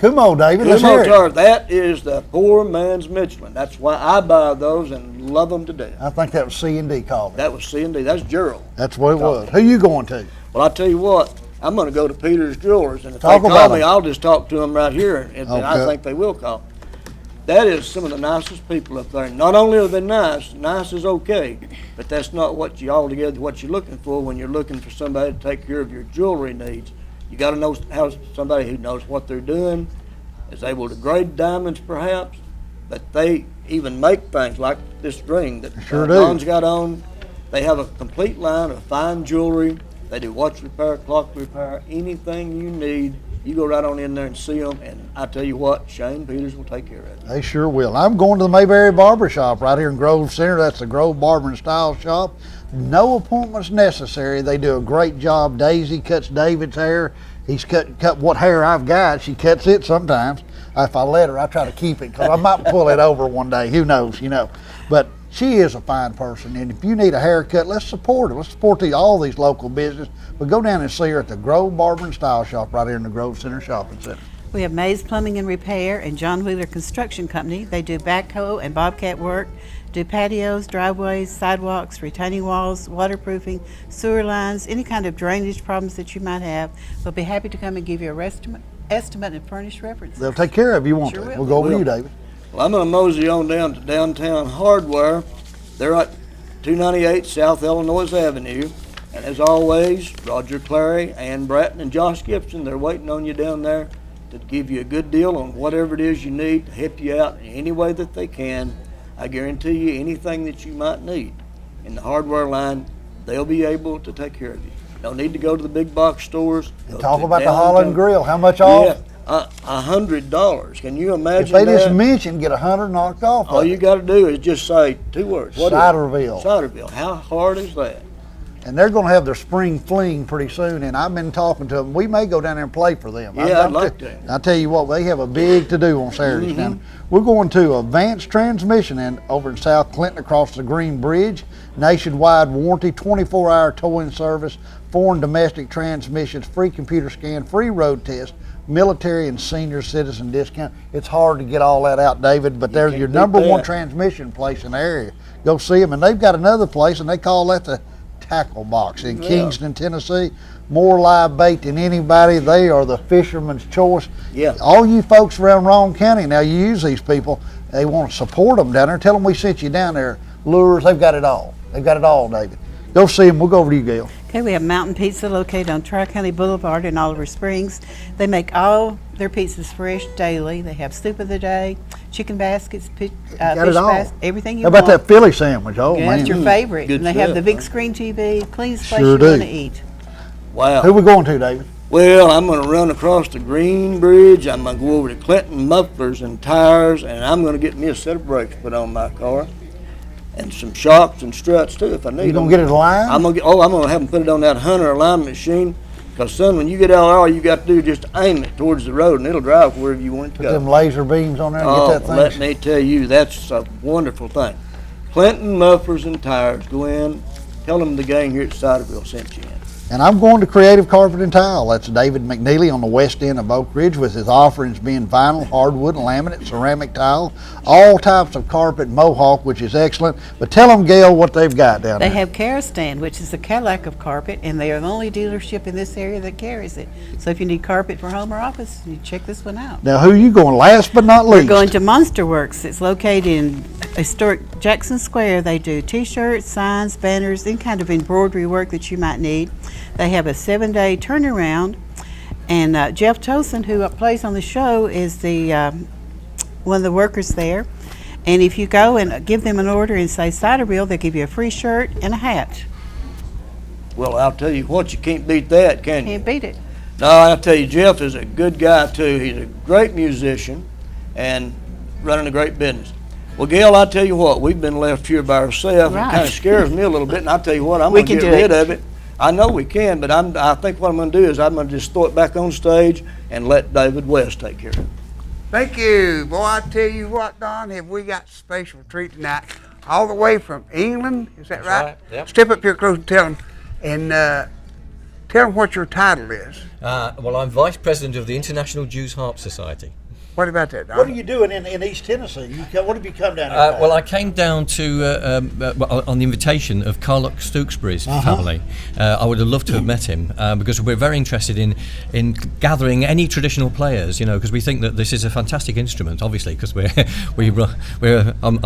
Kumo, David, let's hear Kumo it. tire, that is the poor man's Michelin. That's why I buy those and love them to death. I think that was C&D calling. That was C&D. That's Gerald. That's what it was. Who you going to? Well, I tell you what, I'm going to go to Peter's Jewelers, and if Talk they about call me, 'em. I'll just talk to them right here, and I Okay. think they will call. That is some of the nicest people up there. Not only are they nice is okay, but that's not what you're looking for when you're looking for somebody to take care of your jewelry needs. You got to know how somebody who knows what they're doing, is able to grade diamonds perhaps, but they even make things like this ring that Sure do. Don's got on. They have a complete line of fine jewelry. They do watch repair, clock repair, anything you need. You go right on in there and see them, and I tell you what, Shane Peters will take care of it. They sure will. I'm going to the Mayberry Barber Shop right here in Grove Center. That's the Grove Barber and Style Shop. No appointments necessary. They do a great job. Daisy cuts David's hair. He's cut what hair I've got. She cuts it sometimes. If I let her, I try to keep it because I might pull it over one day. Who knows, you know. But she is a fine person, and if you need a haircut, let's support her. Let's support all these local business. But go down and see her at the Grove Barber and Style Shop right here in the Grove Center Shopping Center. We have Mays Plumbing and Repair and John Wheeler Construction Company. They do backhoe and bobcat work, do patios, driveways, sidewalks, retaining walls, waterproofing, sewer lines, any kind of drainage problems that you might have. They'll be happy to come and give you a estimate and furnish reference. They'll take care of you, won't Sure they? will. We'll go over to Will. you, David. Well, I'm going to mosey on down to Downtown Hardware. They're at 298 South Illinois Avenue. And as always, Roger Clary, Ann Bratton, and Josh Gibson, they're waiting on you down there to give you a good deal on whatever it is you need to help you out in any way that they can. I guarantee you anything that you might need in the hardware line, they'll be able to take care of you. No need to go to the big box stores. And Go talk to about the downtown. Holland Grill. How much off? Yeah, $100. Can you imagine If they that? just mention, get 100 knocked off. All of you it. got to do is just say 2 words. What is it? Ciderville. Ciderville. How hard is that? And they're going to have their spring fling pretty soon, and I've been talking to them. We may go down there and play for them. Yeah, I'd like to. I tell you what, they have a big to-do on Saturdays Mm-hmm. down there. We're going to Advanced Transmission over in South Clinton across the Green Bridge. Nationwide warranty, 24-hour towing service, foreign domestic transmissions, free computer scan, free road test, military and senior citizen discount. It's hard to get all that out, David, but they're your number one transmission place in the area. Go see them, and they've got another place, and they call that the Tackle Box in Kingston, Tennessee. More live bait than anybody. They are the fisherman's choice. Yeah. All you folks around Roane County, now you use these people, they want to support them down there. Tell them we sent you down there. Lures, they've got it all. They've got it all, David. Go see them. We'll go over to you, Gail. Okay, we have Mountain Pizza located on Tri-County Boulevard in Oliver Springs. They make all their pizzas fresh daily. They have soup of the day, chicken baskets, fish Got it all. baskets, everything you How about want. that Philly sandwich? Oh, Yeah, man. that's your favorite. Good And they have the stuff, big huh? screen TV, cleanest place Sure you do. want to eat. Wow. Who we going to, David? Well, I'm going to run across the Green Bridge. I'm going to go over to Clinton Mufflers and Tires, and I'm going to get me a set of brakes put on my car, and some shocks and struts too if I need them. You gonna get it aligned? I'm going to have them put it on that Hunter alignment machine. Because, son, when you get out, all you got to do is just aim it towards the road, and it'll drive wherever you want it to Put go. them laser beams on there and Oh, get that thing. let me tell you, that's a wonderful thing. Clinton Mufflers and Tires. Go in, tell them the gang here at Ciderville sent you in. And I'm going to Creative Carpet and Tile. That's David McNeely on the west end of Oak Ridge, with his offerings being vinyl, hardwood, laminate, ceramic tile, all types of carpet, mohawk, which is excellent. But tell them, Gail, what they've got down They there. have Carastan, which is the Cadillac of carpet, and they are the only dealership in this area that carries it. So if you need carpet for home or office, you check this one out. Now, who you going last but not We're least? going to Monster Works. It's located in historic Jackson Square. They do T-shirts, signs, banners, any kind of embroidery work that you might need. They have a 7-day turnaround, and Jeff Tosin, who plays on the show, is the one of the workers there. And if you go and give them an order and say Ciderville, they'll give you a free shirt and a hat. Well, I'll tell you what, you can't beat that, can you? Can't beat it. No, I'll tell you, Jeff is a good guy, too. He's a great musician and running a great business. Well, Gail, I'll tell you what, we've been left here by ourselves. Right. It kind of scares me a little bit, and I'll tell you what, I'm We going to can get do rid it. of it. I know we can, but I think what I'm going to do is I'm going to just throw it back on stage and let David West take care of it. Thank you. Boy, I tell you what, Don, have we got special treat tonight. All the way from England, is that right? right, yep. Step up here close and tell them. And tell them what your title is. Well, I'm Vice President of the International Jews Harp Society. What about that, Don? What are you doing in East Tennessee? What have you come down here for? Well, I came down to on the invitation of Carl Stooksbury's family. I would have loved to have met him because we're very interested in gathering any traditional players. You know, because we think that this is a fantastic instrument. Obviously, because I'm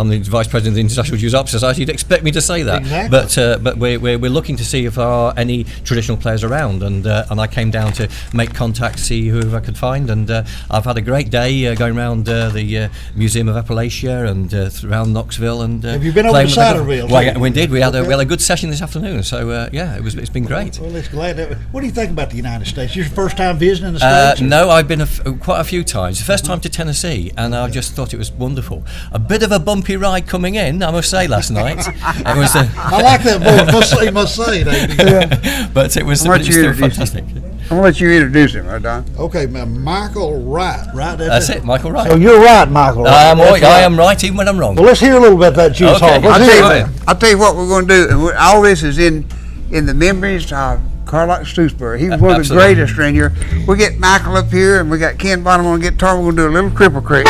the Vice President of the International Jews Harp Society. You'd expect me to say that, Exactly. but we're looking to see if there are any traditional players around, and I came down to make contact, see who I could find, and I've had a great day. Going around the Museum of Appalachia and around Knoxville, and Have you been over playing to with Ciderville? Well, yeah, we did. We had a good session this afternoon. So yeah, it's been great. Well, it's glad that. What do you think about the United States? Your first time visiting the States? No, I've been quite a few times. The first time to Tennessee, and I just thought it was wonderful. A bit of a bumpy ride coming in, I must say, last night. It was. I like that boy. Must say, David. Yeah. But it was still fantastic. I'm going to let you introduce him, right, Don? Okay, Michael Wright, right? That's it, Michael Wright. So you're right, Michael Wright. I am right even when I'm wrong. Well, let's hear a little bit of that Jews harp. I'll tell you what we're going to do. All this is in the memories of Carl Stooksbury. He was one of the Absolutely. greatest around here. We get Michael up here, and we got Ken Bonham on guitar. We're going to do a little Cripple Creek.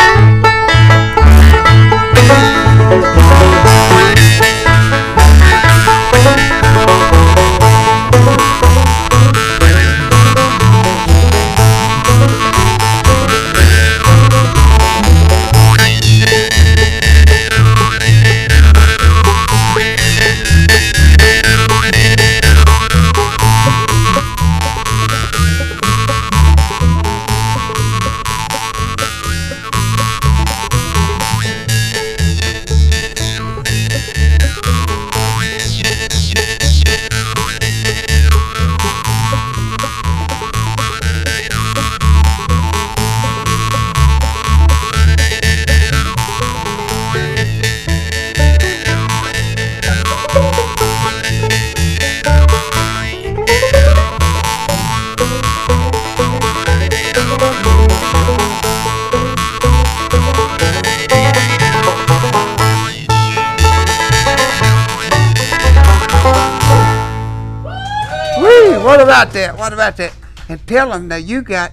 What about that? What about that? And tell him that you got.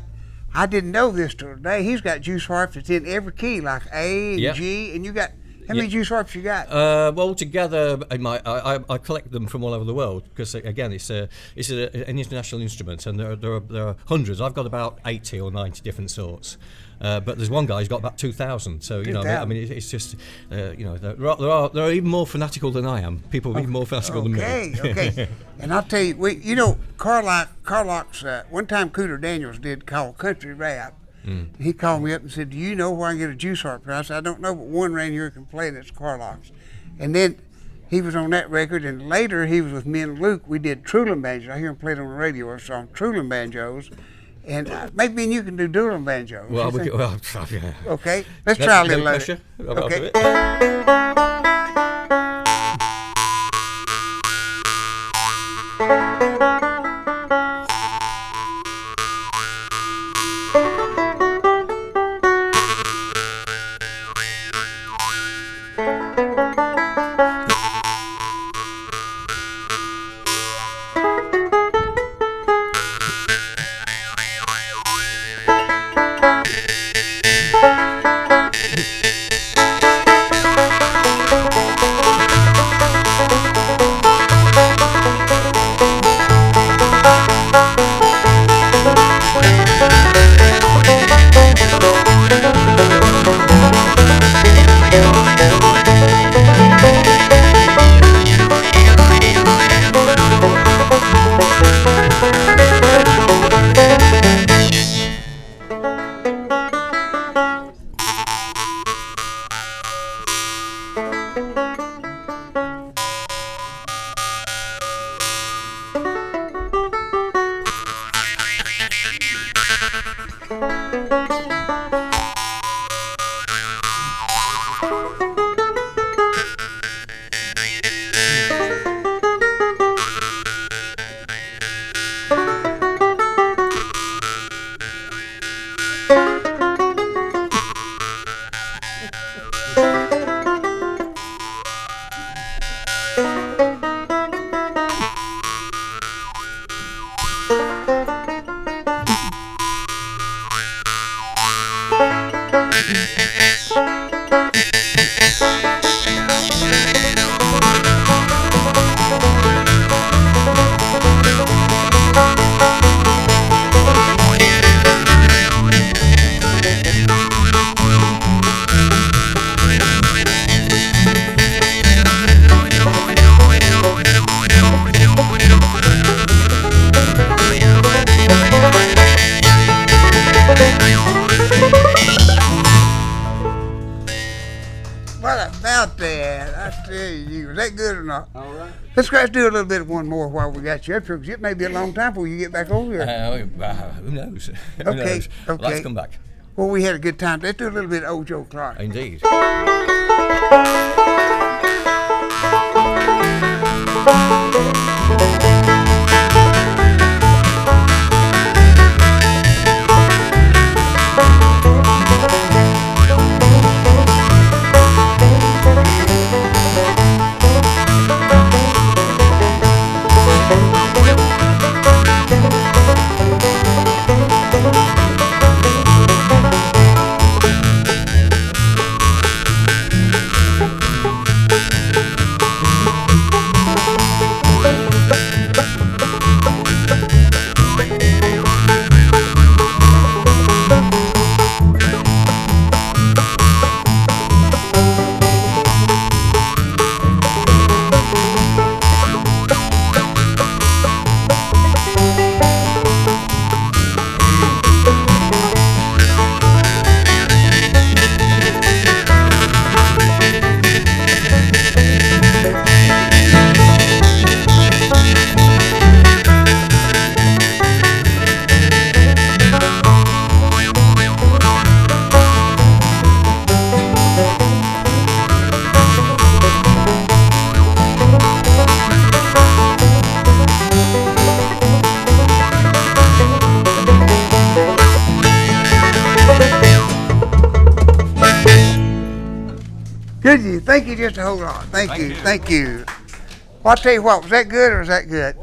I didn't know this till today. He's got juice harps that's in every key, like A and Yep. G, and you got. How many juice harps you got? Well, together, I collect them from all over the world because again, it's an international instrument, and there are hundreds. I've got about 80 or 90 different sorts. But there's one guy who's got about 2,000. So you know, I mean, it's just there are even more fanatical than I am. People are even more fanatical than me. Okay. And I'll tell you, Carlock's one time Cooter Daniels did call country rap. He called me up and said, "Do you know where I can get a juice harp?" I said, "I don't know, but one around here can play, and it's Carlock's." And then he was on that record, and later he was with me and Luke. We did Trulin banjos. I hear him play it on the radio. I saw Trulin banjos. And maybe me and you can do dueling banjos. Well, yeah. Okay, let's try a little of it. Okay. Let's do a little bit of one more while we got you up here, because it may be a long time before you get back over here. Who knows? Okay. Let's come back. Well, we had a good time. Let's do a little bit of Old Joe Clark. Indeed. Did you? Thank you. Just to hold on. Thank you. Well, I'll tell you what. Was that good or was that good?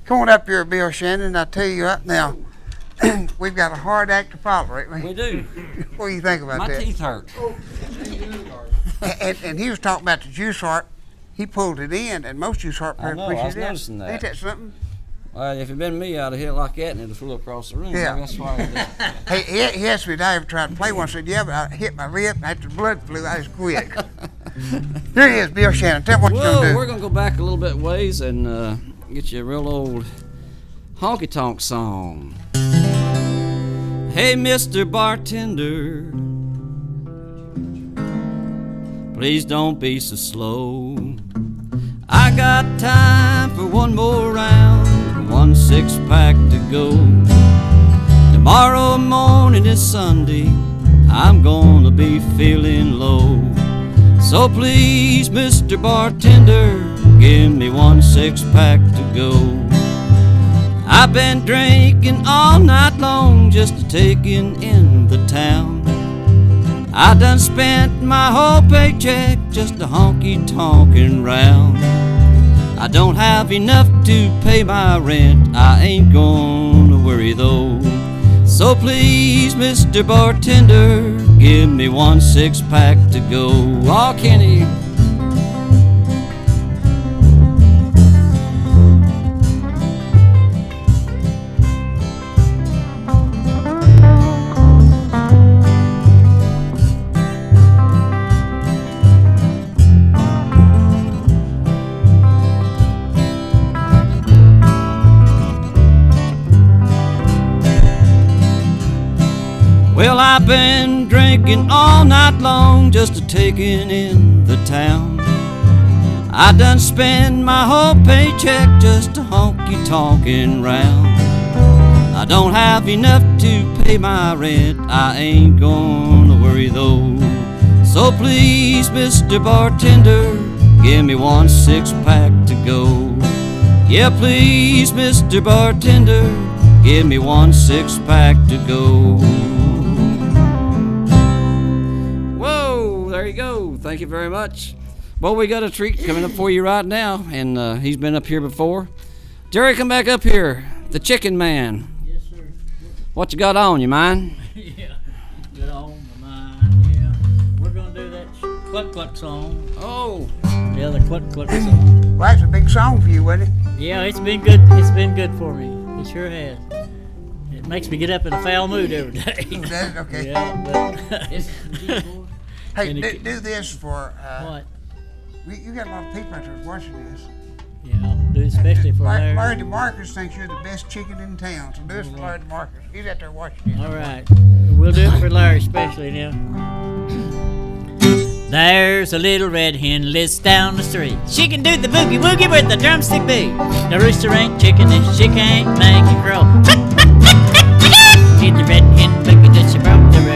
Come on up here, Bill Shannon. I tell you right now, we've got a hard act to follow, right? We do. What do you think about My that? My teeth hurt. And he was talking about the juice heart. He pulled it in, and most juice heart I know, pushes I was it in. noticing that. Ain't that something? Well, if it'd been me, I'd have hit it like that and it'd have flew across the room. Yeah. That's why I did. Hey, he asked me if I ever tried to play one. I said, yeah, but I hit my lip, and after the blood flew, I just quit. Here he is, Bill Shannon. Tell me what you're going to do. We're going to go back a little bit ways and get you a real old honky-tonk song. Hey, Mr. Bartender, please don't be so slow. I got time for one more round, 1 6-pack to go. Tomorrow morning is Sunday, I'm gonna be feeling low. So please, Mr. Bartender, give me 1 6-pack to go. I've been drinking all night long, just taking in the town. I done spent my whole paycheck just a honky-tonkin' round. I don't have enough to pay my rent, I ain't gonna worry though. So please, Mr. Bartender, give me 1 6-pack to go. Oh, Kenny. Well, I've been drinking all night long, just a-taking in the town. I done spend my whole paycheck just a honky-tonkin' round. I don't have enough to pay my rent, I ain't gonna worry though. So please, Mr. Bartender, give me 1 6-pack to go. Yeah, please, Mr. Bartender, give me 1 6-pack to go. There you go. Thank you very much. Well, we got a treat coming up for you right now, and he's been up here before. Jerry, come back up here. The Chicken Man. Yes, sir. What you got on, you mind? Yeah, got on my mind, yeah. We're going to do that Cluck Cluck song. Oh. Yeah, the Cluck Cluck song. Well, that's a big song for you, wasn't it? Yeah, it's been good. It's been good for me. It sure has. It makes me get up in a foul mood every day. Oh, does it? Okay. Yeah, but Hey, do this for... what? You got a lot of people out there watching this. Yeah, do it especially for Larry. Larry DeMarcus thinks you're the best chicken in town, so do this for Larry DeMarcus. He's out there watching this. All right. We'll do it for Larry especially now. There's a little red hen lives down the street. She can do the boogie woogie with the drumstick beat. The rooster ain't chicken and she can't make it crow. She's the red hen boogie that she broke the rooster.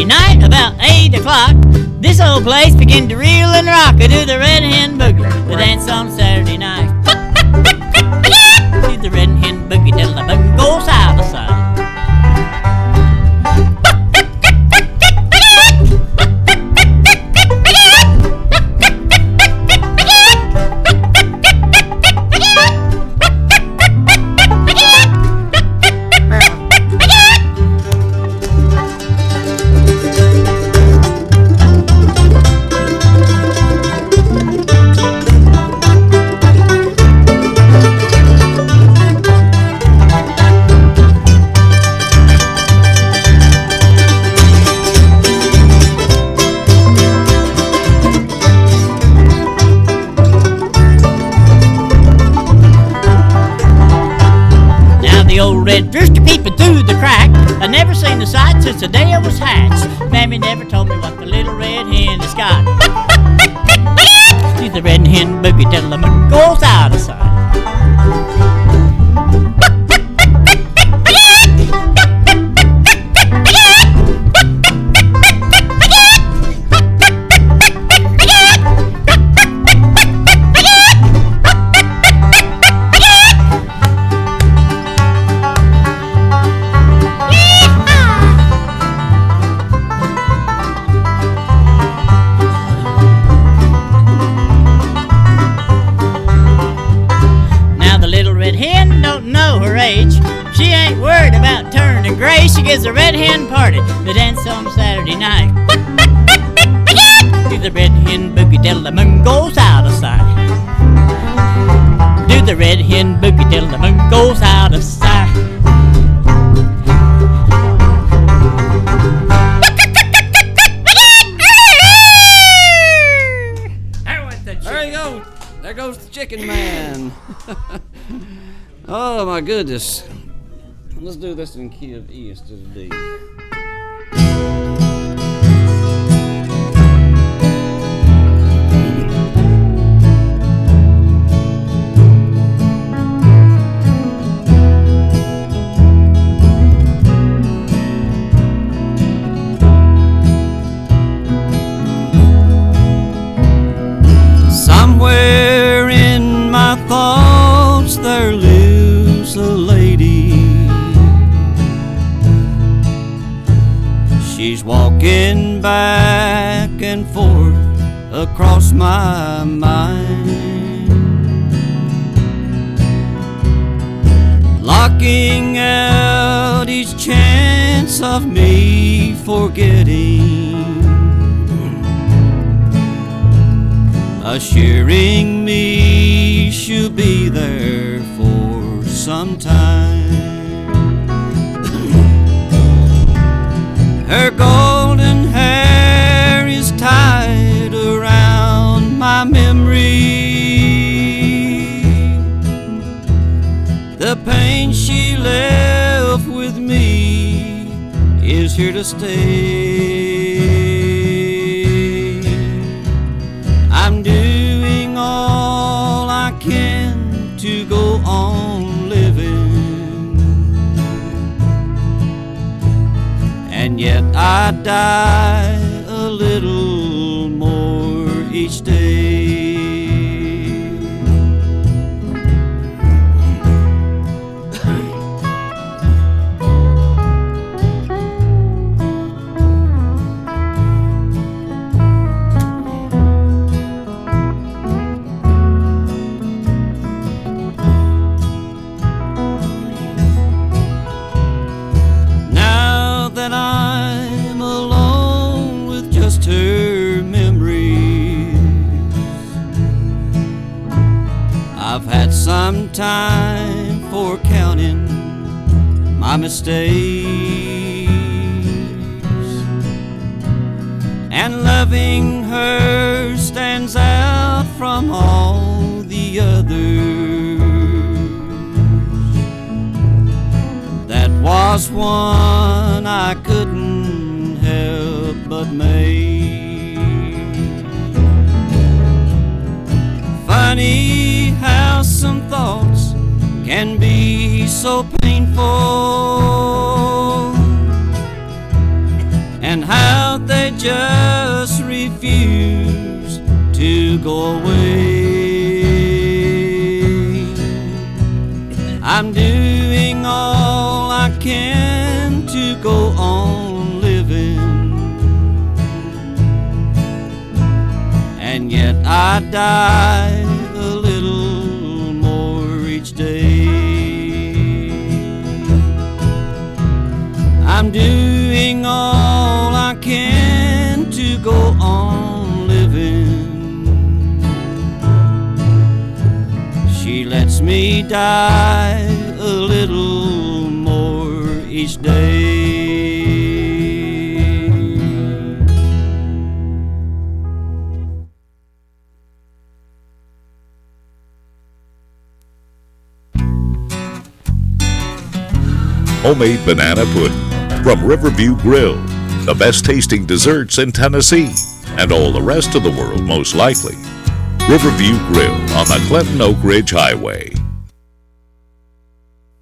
Night about 8 o'clock, this old place began to reel and rock. I do the red hen boogie, the dance on Saturday night. Do the red hen boogie till the boogie goes side to side. Red rooster peeping through the crack. I never seen the sight since the day I was hatched. Mammy never told me what the little red hen has got. See the red hen boogie till the moon goes out of sight. is a red hen party. They dance on Saturday night. Do the red hen boogie till the moon goes out of sight. Do the red hen boogie till the moon goes out of sight. There you go. There goes the chicken man. Oh my goodness. Let's do this in key of E instead of D. Somewhere in my thoughts there lives a lady. She's walking back and forth across my mind, blocking out each chance of me forgetting, assuring me she'll be there for some time. Her golden hair is tied around my memory. The pain she left with me is here to stay. I'm doing all I can to go on living, and yet I die a little more each day. Now that I'm alone with just her memories, I've had some time for counting my mistakes, and loving her stands out from all the others. That was one I couldn't help but make. Funny how some thoughts can be so painful, and how they just refuse to go away. I'm doing all I can to go on living, and yet I die a little more each day. I'm doing all I can to go on living. She lets me die a little more each day. Homemade banana pudding from Riverview Grill, the best tasting desserts in Tennessee, and all the rest of the world most likely. Riverview Grill on the Clinton Oak Ridge Highway.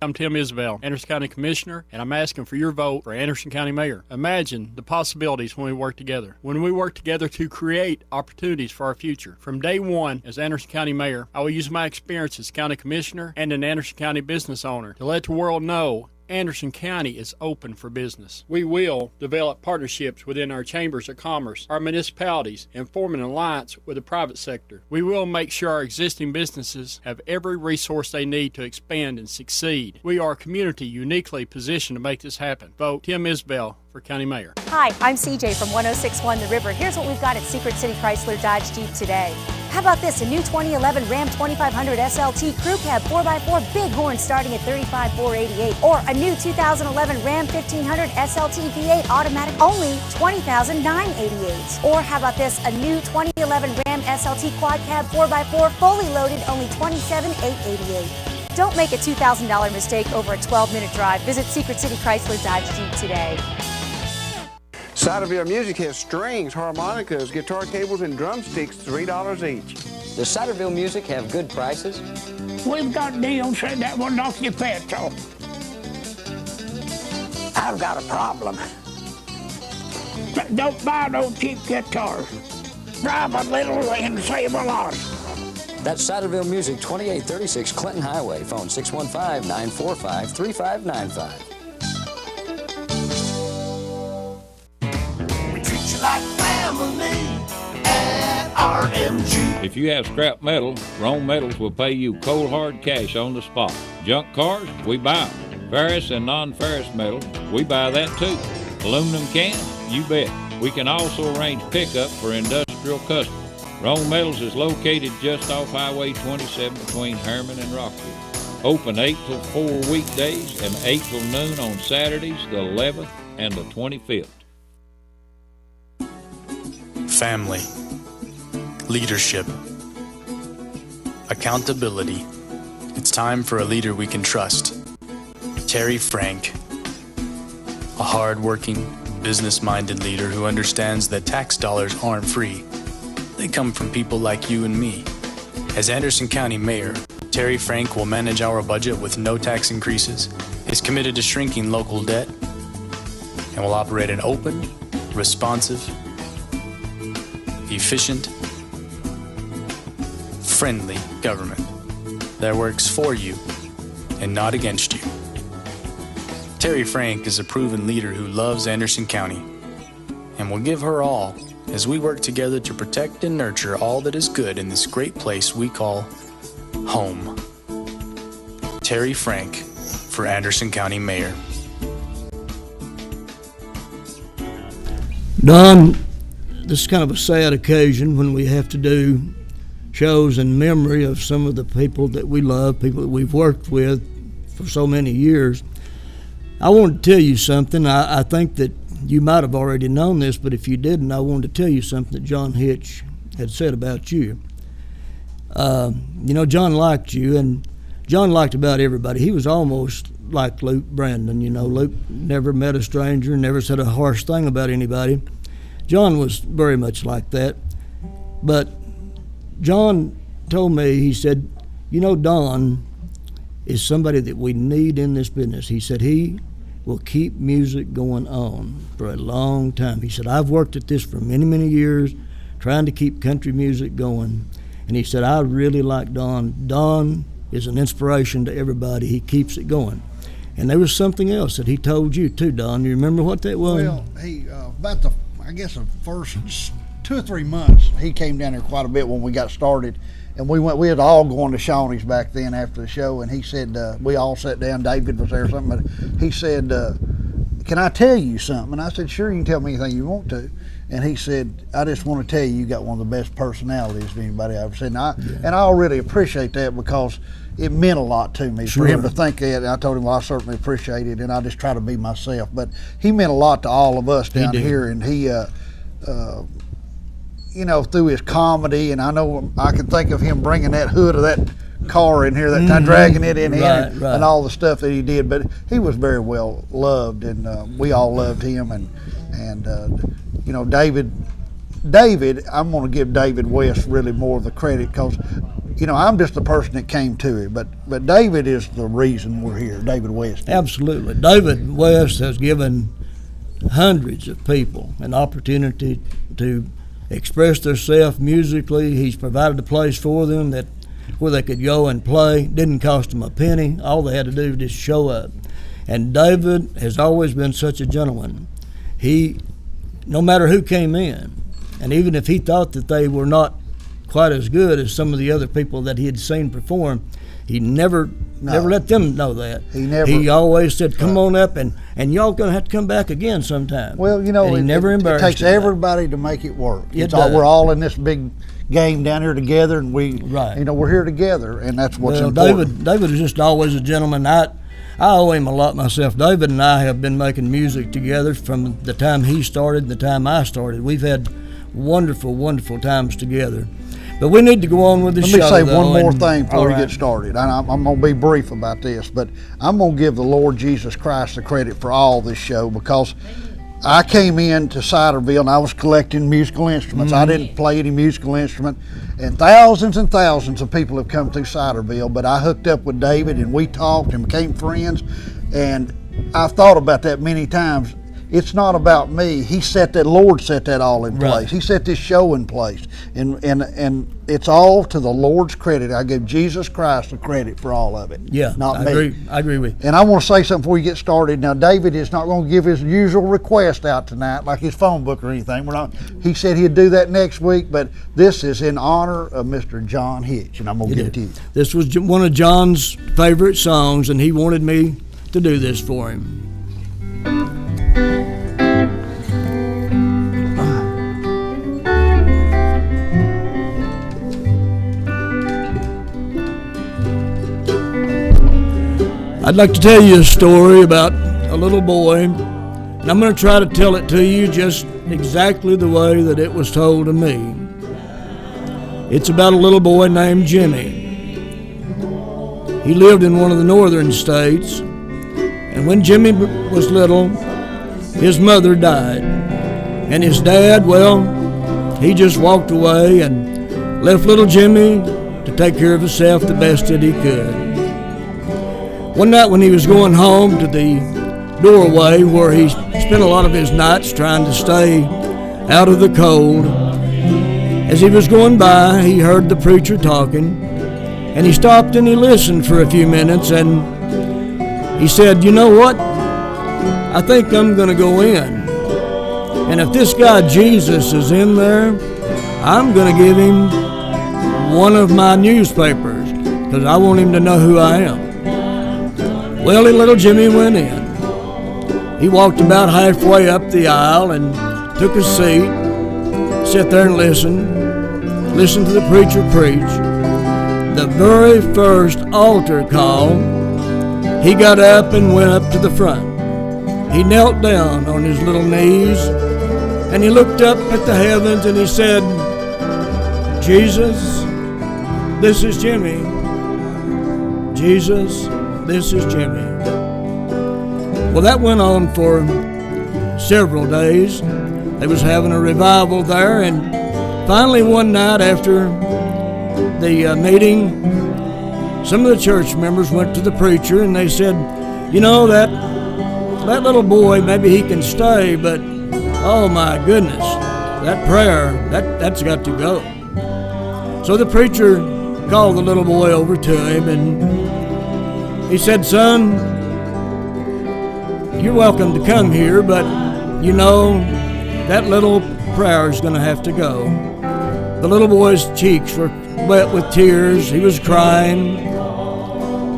I'm Tim Isbell, Anderson County Commissioner, and I'm asking for your vote for Anderson County Mayor. Imagine the possibilities when we work together. When we work together to create opportunities for our future. From day one as Anderson County Mayor, I will use my experience as County Commissioner and an Anderson County business owner to let the world know Anderson County is open for business. We will develop partnerships within our chambers of commerce, our municipalities, and form an alliance with the private sector. We will make sure our existing businesses have every resource they need to expand and succeed. We are a community uniquely positioned to make this happen. Vote Tim Isbell for County Mayor. Hi, I'm CJ from 1061 The River. Here's what we've got at Secret City Chrysler Dodge Jeep today. How about this? A new 2011 Ram 2500 SLT Crew Cab 4x4 Bighorn starting at $35,488. Or a new 2011 Ram 1500 SLT V8 Automatic only $20,988. Or how about this? A new 2011 Ram SLT Quad Cab 4x4 fully loaded only $27,888. Don't make a $2,000 mistake over a 12-minute drive. Visit Secret City Chrysler Dodge Jeep today. Ciderville Music has strings, harmonicas, guitar cables, and drumsticks, $3 each. Does Ciderville Music have good prices? We've got deals that will knock your pants off. I've got a problem. Don't buy no cheap guitars. Drive a little and save a lot. That's Ciderville Music, 2836 Clinton Highway. Phone 615-945-3595. Like family at RMG. If you have scrap metal, Rome Metals will pay you cold hard cash on the spot. Junk cars, we buy them. Ferrous and non-ferrous metal, we buy that too. Aluminum cans, you bet. We can also arrange pickup for industrial customers. Rome Metals is located just off Highway 27 between Herman and Rockville. Open 8 till 4 weekdays and 8 till noon on Saturdays, the 11th and the 25th. Family, leadership, accountability. It's time for a leader we can trust. Terry Frank, a hard-working, business-minded leader who understands that tax dollars aren't free. They come from people like you and me. As Anderson County Mayor, Terry Frank will manage our budget with no tax increases, is committed to shrinking local debt, and will operate an open, responsive, efficient, friendly government that works for you and not against you. Terry Frank is a proven leader who loves Anderson County and will give her all as we work together to protect and nurture all that is good in this great place we call home. Terry Frank for Anderson County Mayor. Don, this is kind of a sad occasion when we have to do shows in memory of some of the people that we love, people that we've worked with for so many years. I wanted to tell you something. I think that you might have already known this, but if you didn't, I wanted to tell you something that John Hitch had said about you. John liked you, and John liked about everybody. He was almost like Luke Brandon. Luke never met a stranger, never said a harsh thing about anybody. John was very much like that. But John told me, he said, Don is somebody that we need in this business. He said he will keep music going on for a long time. He said, I've worked at this for many, many years, trying to keep country music going. And he said, I really like Don. Don is an inspiration to everybody. He keeps it going. And there was something else that he told you too, Don. You remember what that was? Well, he about the first 2 or 3 months, he came down here quite a bit when we got started, and we had all gone to Shawnee's back then after the show, and he said, we all sat down, David was there or something, but he said, can I tell you something? And I said, sure, you can tell me anything you want to. And he said, I just want to tell you, you got one of the best personalities of anybody I've ever seen. And I really appreciate that, because it meant a lot to me for him to think that. And I told him, well, I certainly appreciate it, and I just try to be myself. But he meant a lot to all of us down here, and he, through his comedy, and I know I can think of him bringing that hood of that car in here that time, dragging it in here, and all the stuff that he did. But he was very well loved, and we all loved him. And David, I'm going to give David West really more of the credit, because I'm just the person that came to it, but David is the reason we're here. David West. Absolutely. David West has given hundreds of people an opportunity to express themselves musically. He's provided a place for them where they could go and play. Didn't cost them a penny. All they had to do was just show up. And David has always been such a gentleman. He, no matter who came in, and even if he thought that they were not quite as good as some of the other people that he had seen perform, he never let them know that. He always said, come on up, and y'all going to have to come back again sometime. Well, you know, and he never embarrassed it takes anybody. everybody to make it work. We're all in this big game down here together, and we're here together, and that's what's important. David is just always a gentleman. I owe him a lot myself. David and I have been making music together from the time he started and the time I started. We've had wonderful, wonderful times together. But we need to go on with the show. Let me say one more thing before we get started. I'm going to be brief about this, but I'm going to give the Lord Jesus Christ the credit for all this show, because I came in to Ciderville and I was collecting musical instruments. I didn't play any musical instrument, and thousands of people have come through Ciderville, but I hooked up with David and we talked and became friends, and I've thought about that many times. It's not about me. Lord set that all in place. Right. He set this show in place, and it's all to the Lord's credit. I give Jesus Christ the credit for all of it. Yeah, not me. I agree with you. And I want to say something before you get started. Now, David is not going to give his usual request out tonight, like his phone book or anything. He said he'd do that next week, but this is in honor of Mr. John Hitch, and I'm going to give it to you. This was one of John's favorite songs, and he wanted me to do this for him. I'd like to tell you a story about a little boy, and I'm going to try to tell it to you just exactly the way that it was told to me. It's about a little boy named Jimmy. He lived in one of the northern states, and when Jimmy was little, his mother died. And his dad, well, he just walked away and left little Jimmy to take care of himself the best that he could. One night when he was going home to the doorway where he spent a lot of his nights trying to stay out of the cold, as he was going by, he heard the preacher talking, and he stopped and he listened for a few minutes, and he said, you know what? I think I'm going to go in. And if this guy Jesus is in there, I'm going to give him one of my newspapers, because I want him to know who I am. Well, little Jimmy went in. He walked about halfway up the aisle and took a seat, sat there and listened to the preacher preach. The very first altar call, he got up and went up to the front. He knelt down on his little knees and he looked up at the heavens and he said, Jesus, this is Jimmy. Jesus, this is Jimmy. Well, that went on for several days. They was having a revival there, and finally one night after the meeting, some of the church members went to the preacher and they said, you know, that little boy, maybe he can stay, but oh my goodness, that prayer, that's got to go. So the preacher called the little boy over to him and he said, son, you're welcome to come here, but you know, that little prayer is going to have to go. The little boy's cheeks were wet with tears. He was crying.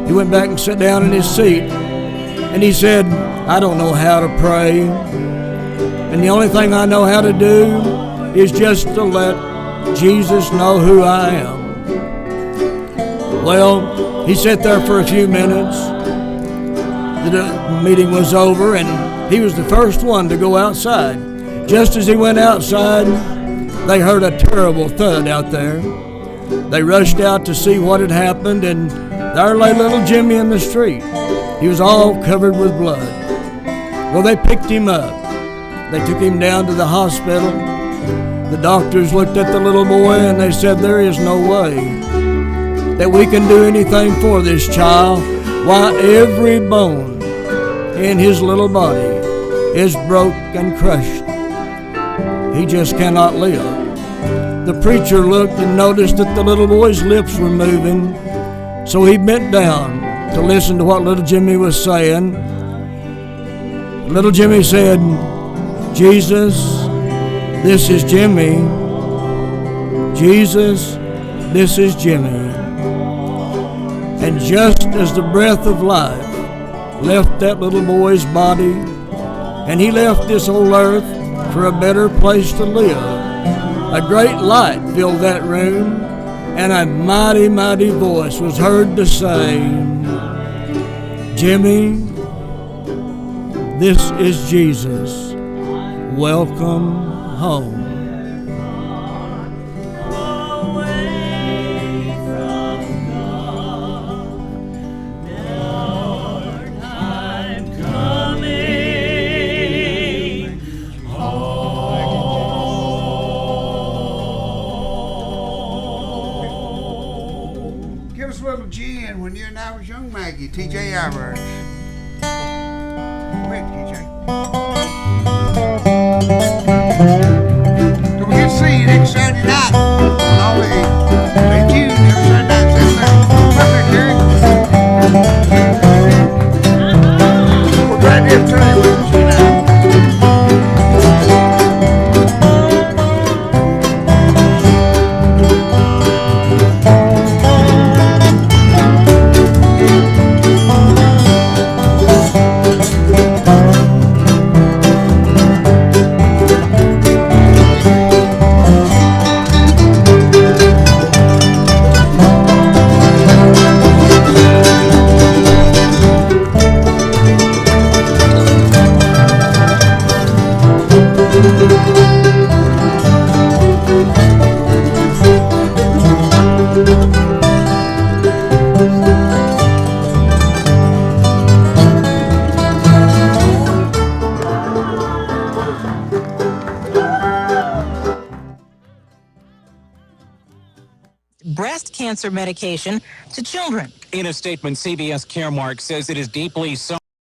He went back and sat down in his seat and he said, I don't know how to pray, and the only thing I know how to do is just to let Jesus know who I am. Well, he sat there for a few minutes. The meeting was over and he was the first one to go outside. Just as he went outside, they heard a terrible thud out there. They rushed out to see what had happened, and there lay little Jimmy in the street. He was all covered with blood. Well, they picked him up. They took him down to the hospital. The doctors looked at the little boy and they said, there is no way that we can do anything for this child. Why, every bone in his little body is broke and crushed. He just cannot live. The preacher looked and noticed that the little boy's lips were moving, so he bent down to listen to what little Jimmy was saying, Little Jimmy said, Jesus, this is Jimmy. Jesus, this is Jimmy. And just as the breath of life left that little boy's body, and he left this old earth for a better place to live, a great light filled that room, and a mighty, mighty voice was heard to say, Jimmy, this is Jesus. Welcome home. Give us a little gin when you and I was young, Maggie. T.J. Ivers. Go ahead, T.J. Don't forget to see you next Saturday night on all the stay tuned every Saturday night, 7:30. Come there, Terry. We're glad to have Terry with us tonight. Breast cancer medication to children. In a statement, CBS Caremark says it is deeply sorry.